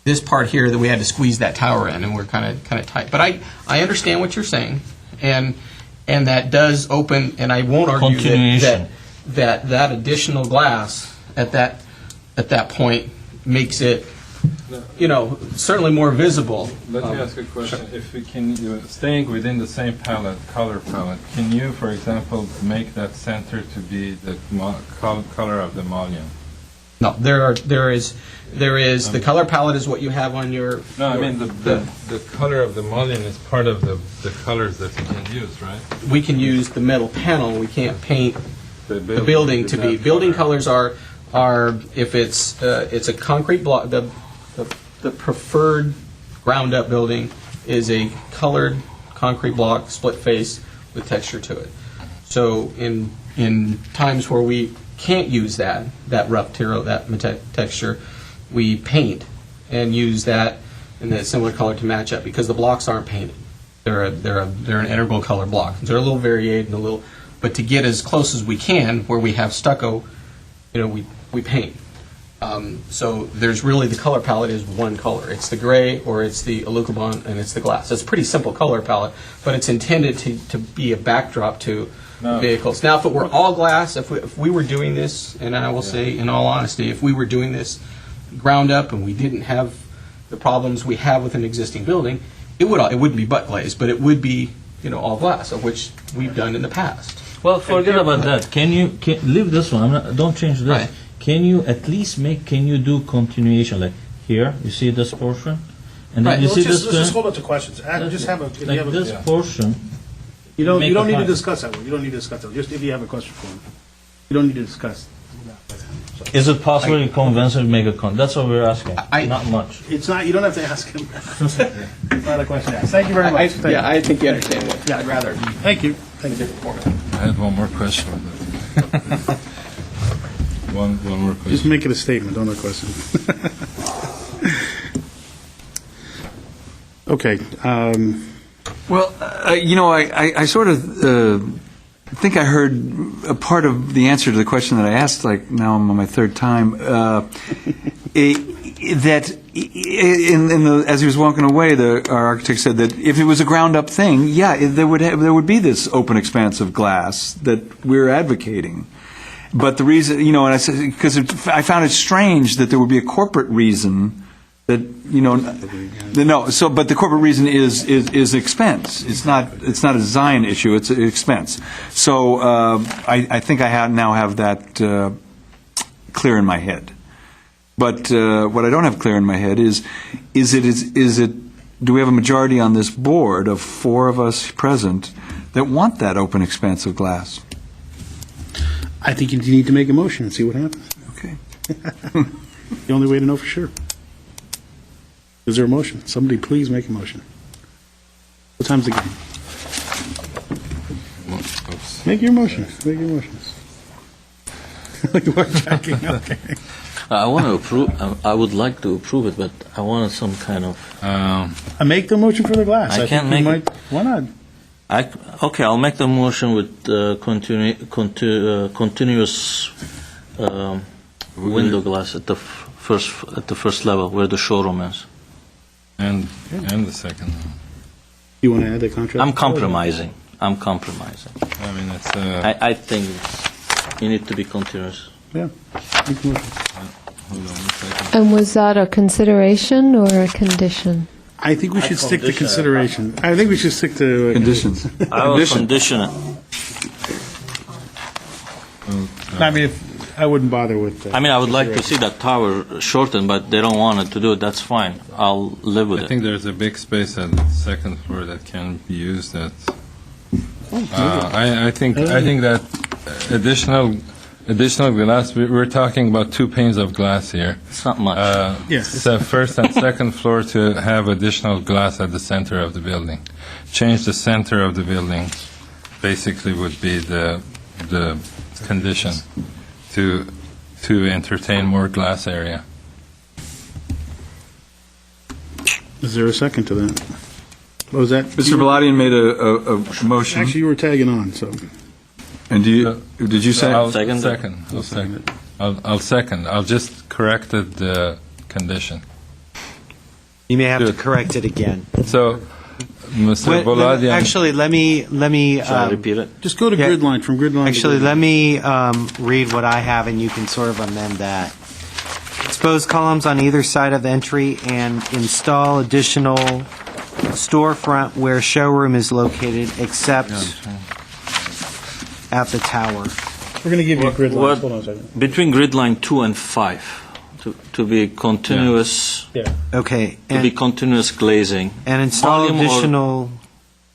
this part here that we had to squeeze that tower in, and we're kind of tight. But I understand what you're saying, and that does open, and I won't argue Continuation. that additional glass at that point makes it, certainly more visible. Let me ask a question. If we can, staying within the same color palette, can you, for example, make that center to be the color of the mullion? No, there is the color palette is what you have on your. No, I mean the color of the mullion is part of the colors that you can use, right? We can use the metal panel. We can't paint the building to be. Building colors are if it's a concrete block. The preferred ground up building is a colored concrete block, split face with texture to it. So in times where we can't use that rough material, that texture, we paint and use that in that similar color to match up, because the blocks aren't painted. They're an integral color block. They're a little varied and but to get as close as we can where we have stucco, we paint. So there's really, the color palette is one color. It's the gray, or it's the alucobond, and it's the glass. It's a pretty simple color palette, but it's intended to be a backdrop to vehicles. Now, if it were all glass, if we were doing this, and I will say in all honesty, if we were doing this ground up and we didn't have the problems we have with an existing building, it wouldn't be butt glazed, but it would be all glass, of which we've done in the past. Well, forget about that. Can you leave this one? Don't change this. Right. Can you at least do continuation, like here? You see this portion, and then Right. you Let's see just this. hold up to questions. Just have a. If you Like have a this portion. you don't make need a to point. discuss that one. You don't need to discuss that one. Just if you have a question for him. You don't need to discuss. Is it possible you convince him to make a con? That's what we're asking. Not much. It's not. You don't have to ask him. It's not a question asked. Thank you very much. Thank you. I think you understand what Yeah. I'd rather. Thank you. Thank you. I had one more question. One more question. Just make it a statement, don't a question. Okay. Well, I sort of think I heard a part of the answer to the question that I asked, like now I'm on my third time, that as he was walking away, our architect said that if it was a ground-up thing, there would be this open expanse of glass that we're advocating. But the reason, and I said, because I found it strange that there would be a corporate reason that, but the corporate reason is expense. It's not a design issue, it's an expense. So I think I now have that clear in my head. But what I don't have clear in my head is do we have a majority on this board of 4 of us present that want that open expanse of glass? I think you need to make a motion and see what happens. Okay. The only way to know for sure. Is there a motion? Somebody please make a motion. What time's the game? Make your motion. Make your motions. You are checking, okay. I want to approve. I would like to approve it, but I wanted some kind of. I make the motion for the glass. I can't think you make might. Why not? Okay, I'll make the motion with continuous window glass at the first level where the showroom is. And the second one. You want to add the contract? I'm compromising. I mean, it's. I think you need to be continuous. Yeah. Make the motion. Hold on a second. And was that a consideration or a condition? I think we should stick to consideration. I think we should stick to Conditions. I will condition it. I mean, I wouldn't bother with that. I mean, I would like to see that tower shortened, but they don't want it to do it. That's fine. I'll live with I it. think there's a big space at the second floor that can be used. I think that additional glass. We're talking about 2 panes of glass here. It's not much. Yes. So first and second floor to have additional glass at the center of the building. change the center of the building, basically would be the condition to entertain more glass area. Is there a second to that? What was that? Mr. Valadian made a motion. Actually, you were tagging on, so. And did you say? I'll Second. second. I'll second. I'll just correct the condition. You may have to Good. correct it again. So, Mr. Voladian. Actually, let me. Should I repeat it? Just go to Yeah. grid line, from grid line to Actually, grid line. let me read what I have, and you can sort of amend that. Expose columns on either side of the entry and install additional storefront where showroom is located, except at the tower. We're going to give you a grid line. What- Hold on a second. Between grid line 2 and 5, to be continuous, Yeah. Okay, to be continuous glazing. and install Volume or- additional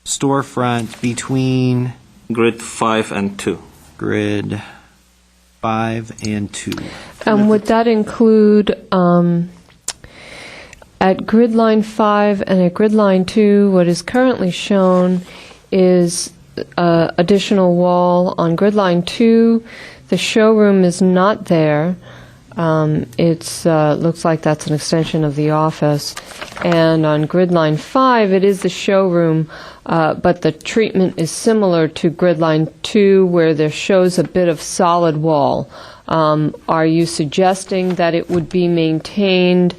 storefront between Grid 5 and 2. grid 5 and 2. Would that include, at grid line 5 and at grid line 2, what is currently shown is additional wall on grid line 2. The showroom is not there. It's looks like that's an extension of the office. And on grid line 5, it is the showroom, but the treatment is similar to grid line 2, where there shows a bit of solid wall. Are you suggesting that it would be maintained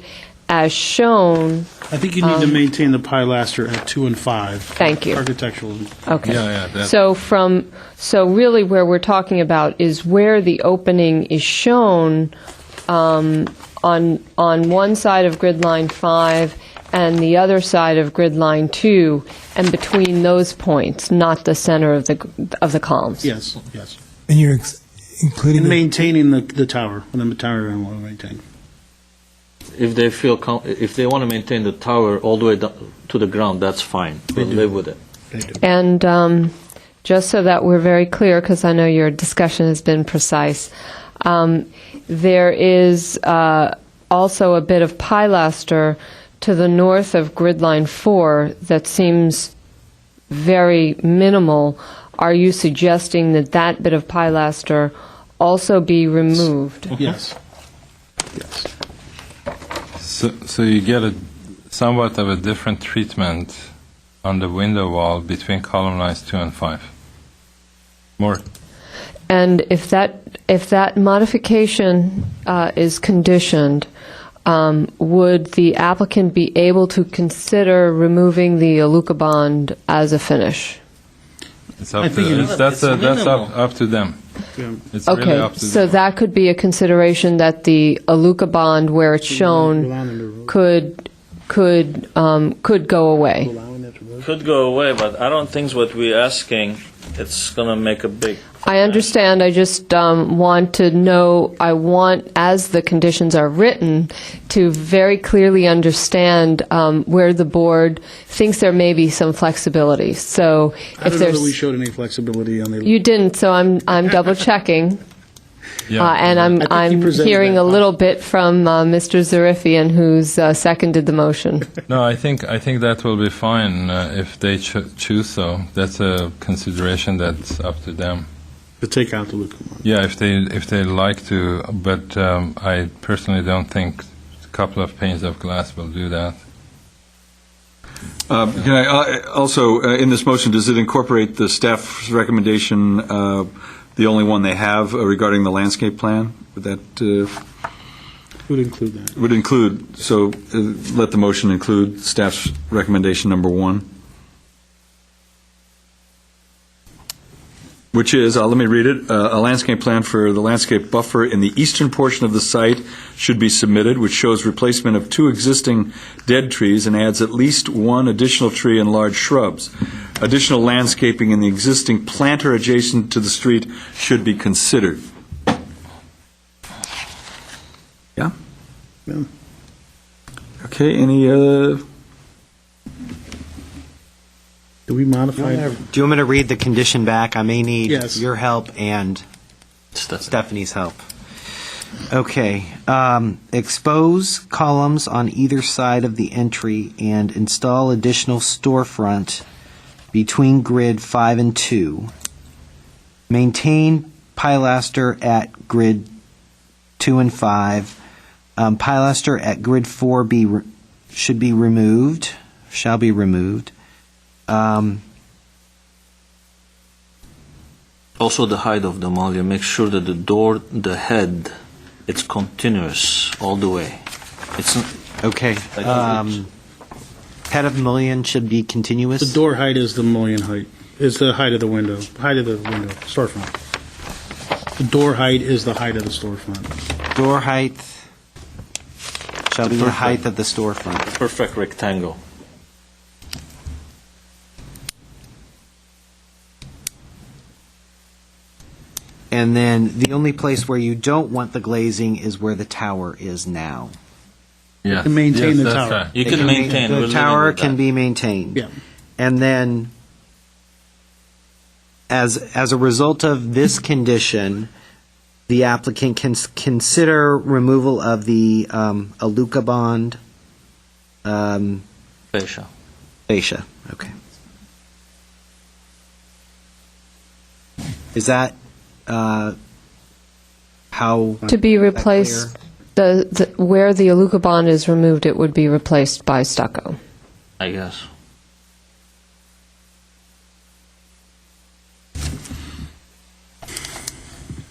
as shown? I think you need to maintain the pilaster at 2 and 5. Thank you. Architectural. Okay. Yeah. So really where we're talking about is where the opening is shown on one side of grid line 5 and the other side of grid line 2, and between those points, not the center of the columns. Yes. And you're including And the maintaining the tower, the tower I want to maintain. If they if they want to maintain the tower all the way to the ground, that's fine. We'll live with it. They do. And just so that we're very clear, because I know your discussion has been precise, there is also a bit of pilaster to the north of grid line 4 that seems very minimal. Are you suggesting that that bit of pilaster also be removed? Yes. So you get a somewhat of a different treatment on the window wall between column lines 2 and 5. More. And if that modification is conditioned, would the applicant be able to consider removing the Aluka bond as a finish? It's up I to think it is. that's up to them. Yeah. It's really Okay, up to so them. that could be a consideration, that the Aluka bond, where it's shown, could go away. Could go away, but I don't think what we're asking, it's going to make a big... I understand. I just want to know, as the conditions are written, to very clearly understand where the board thinks there may be some flexibility. So I if don't know that we there's, showed any flexibility on the. you didn't, so I'm double checking. Yeah. And I think I'm you presented hearing that. a little bit from Mr. Zarifian, who's seconded the motion. No, I think that will be fine if they choose so. That's a consideration that's up to them. To take out the Luca. Yeah, if they like to, but I personally don't think a couple of panes of glass will do that. Can I also, in this motion, does it incorporate the staff's recommendation, the only one they have regarding the landscape plan? Would that Would include that. would include? So let the motion include staff's recommendation number 1, which is, let me read it, a landscape plan for the landscape buffer in the eastern portion of the site should be submitted, which shows replacement of 2 existing dead trees and adds at least 1 additional tree and large shrubs. Additional landscaping in the existing planter adjacent to the street should be considered. Yeah? Yeah. Okay, any, Do we modify? Do you want me to read the condition back? I may need Yes. your help and Stephanie's help. Okay. Expose columns on either side of the entry and install additional storefront between grid 5 and 2. Maintain pilaster at grid 2 and 5. Pilaster at grid 4 shall be removed. Also, the height of the mullion, make sure that the head, it's continuous all the way. It's not, Okay. Head of mullion should be continuous. The door height is the mullion height, is the height of the window, storefront. The door height is the height of the storefront. Door height shall be the height of the storefront. perfect rectangle. And then the only place where you don't want the glazing is where the tower is now. Yes. To maintain the that's tower. right. You can maintain. we're The living tower with can that. be maintained. Yeah. And then, as a result of this condition, the applicant can consider removal of the Aluka bond Fascia. fascia. Okay. Is that how? To be that replaced, clear? where the Aluka bond is removed, it would be replaced by stucco. I guess.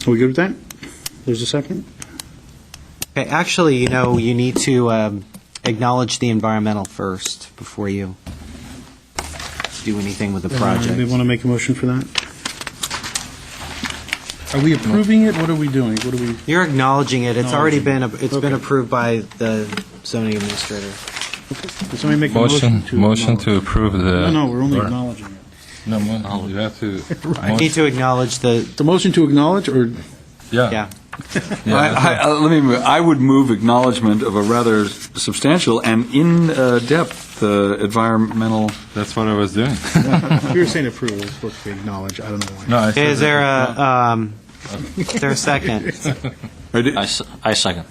Are we good with that? There's a second? Okay, actually, you need to acknowledge the environmental first before you do anything with the They project. want to make a motion for that? Are we approving it? What are we doing? You're acknowledging it. It's already been been Okay. approved by the zoning administrator. Does somebody make a motion to? Motion to approve the. No, we're only or- acknowledging it. No, you have to. I need to acknowledge the, The motion to acknowledge, or? Yeah. yeah. I would move acknowledgement of a rather substantial and in-depth environmental. That's what I was doing. If you were saying approve, it's supposed to be acknowledge. I don't know why. No, I said Is there a second? I second.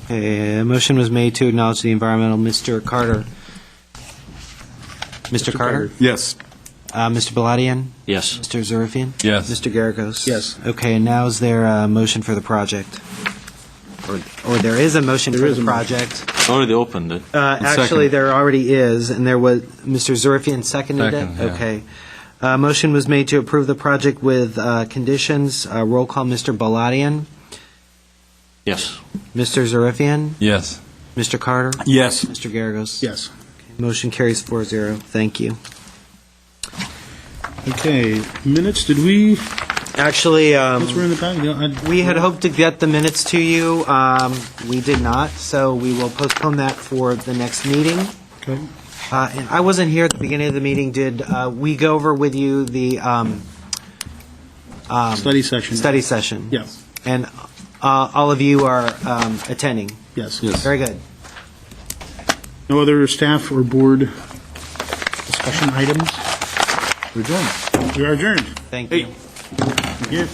A motion was made to acknowledge the environmental. Mr. Carter? Mr. Carter? Yes. Mr. Baladian? Yes. Mr. Zarifian? Yes. Mr. Garagos? Yes. Okay, and now is there a motion for the project? Or there is a motion There for is the a motion. project? Already opened it. Actually, there already is, and there was, Mr. Zarifian seconded it? Second, yeah. Okay. Motion was made to approve the project with conditions. Roll call, Mr. Baladian? Yes. Mr. Zarifian? Yes. Mr. Carter? Yes. Mr. Garagos? Yes. Motion carries 4-0. Thank you. Okay, minutes, did we, Actually, once we're in the back, we had hoped to get the minutes to you. We did not, so we will postpone that for the next meeting. Okay. And I wasn't here at the beginning of the meeting. Did we go over with you the Study session. study session? Yes. And all of you are attending? Yes. Very good. No other staff or board discussion items? We're adjourned. We are adjourned. Thank you. Thank you.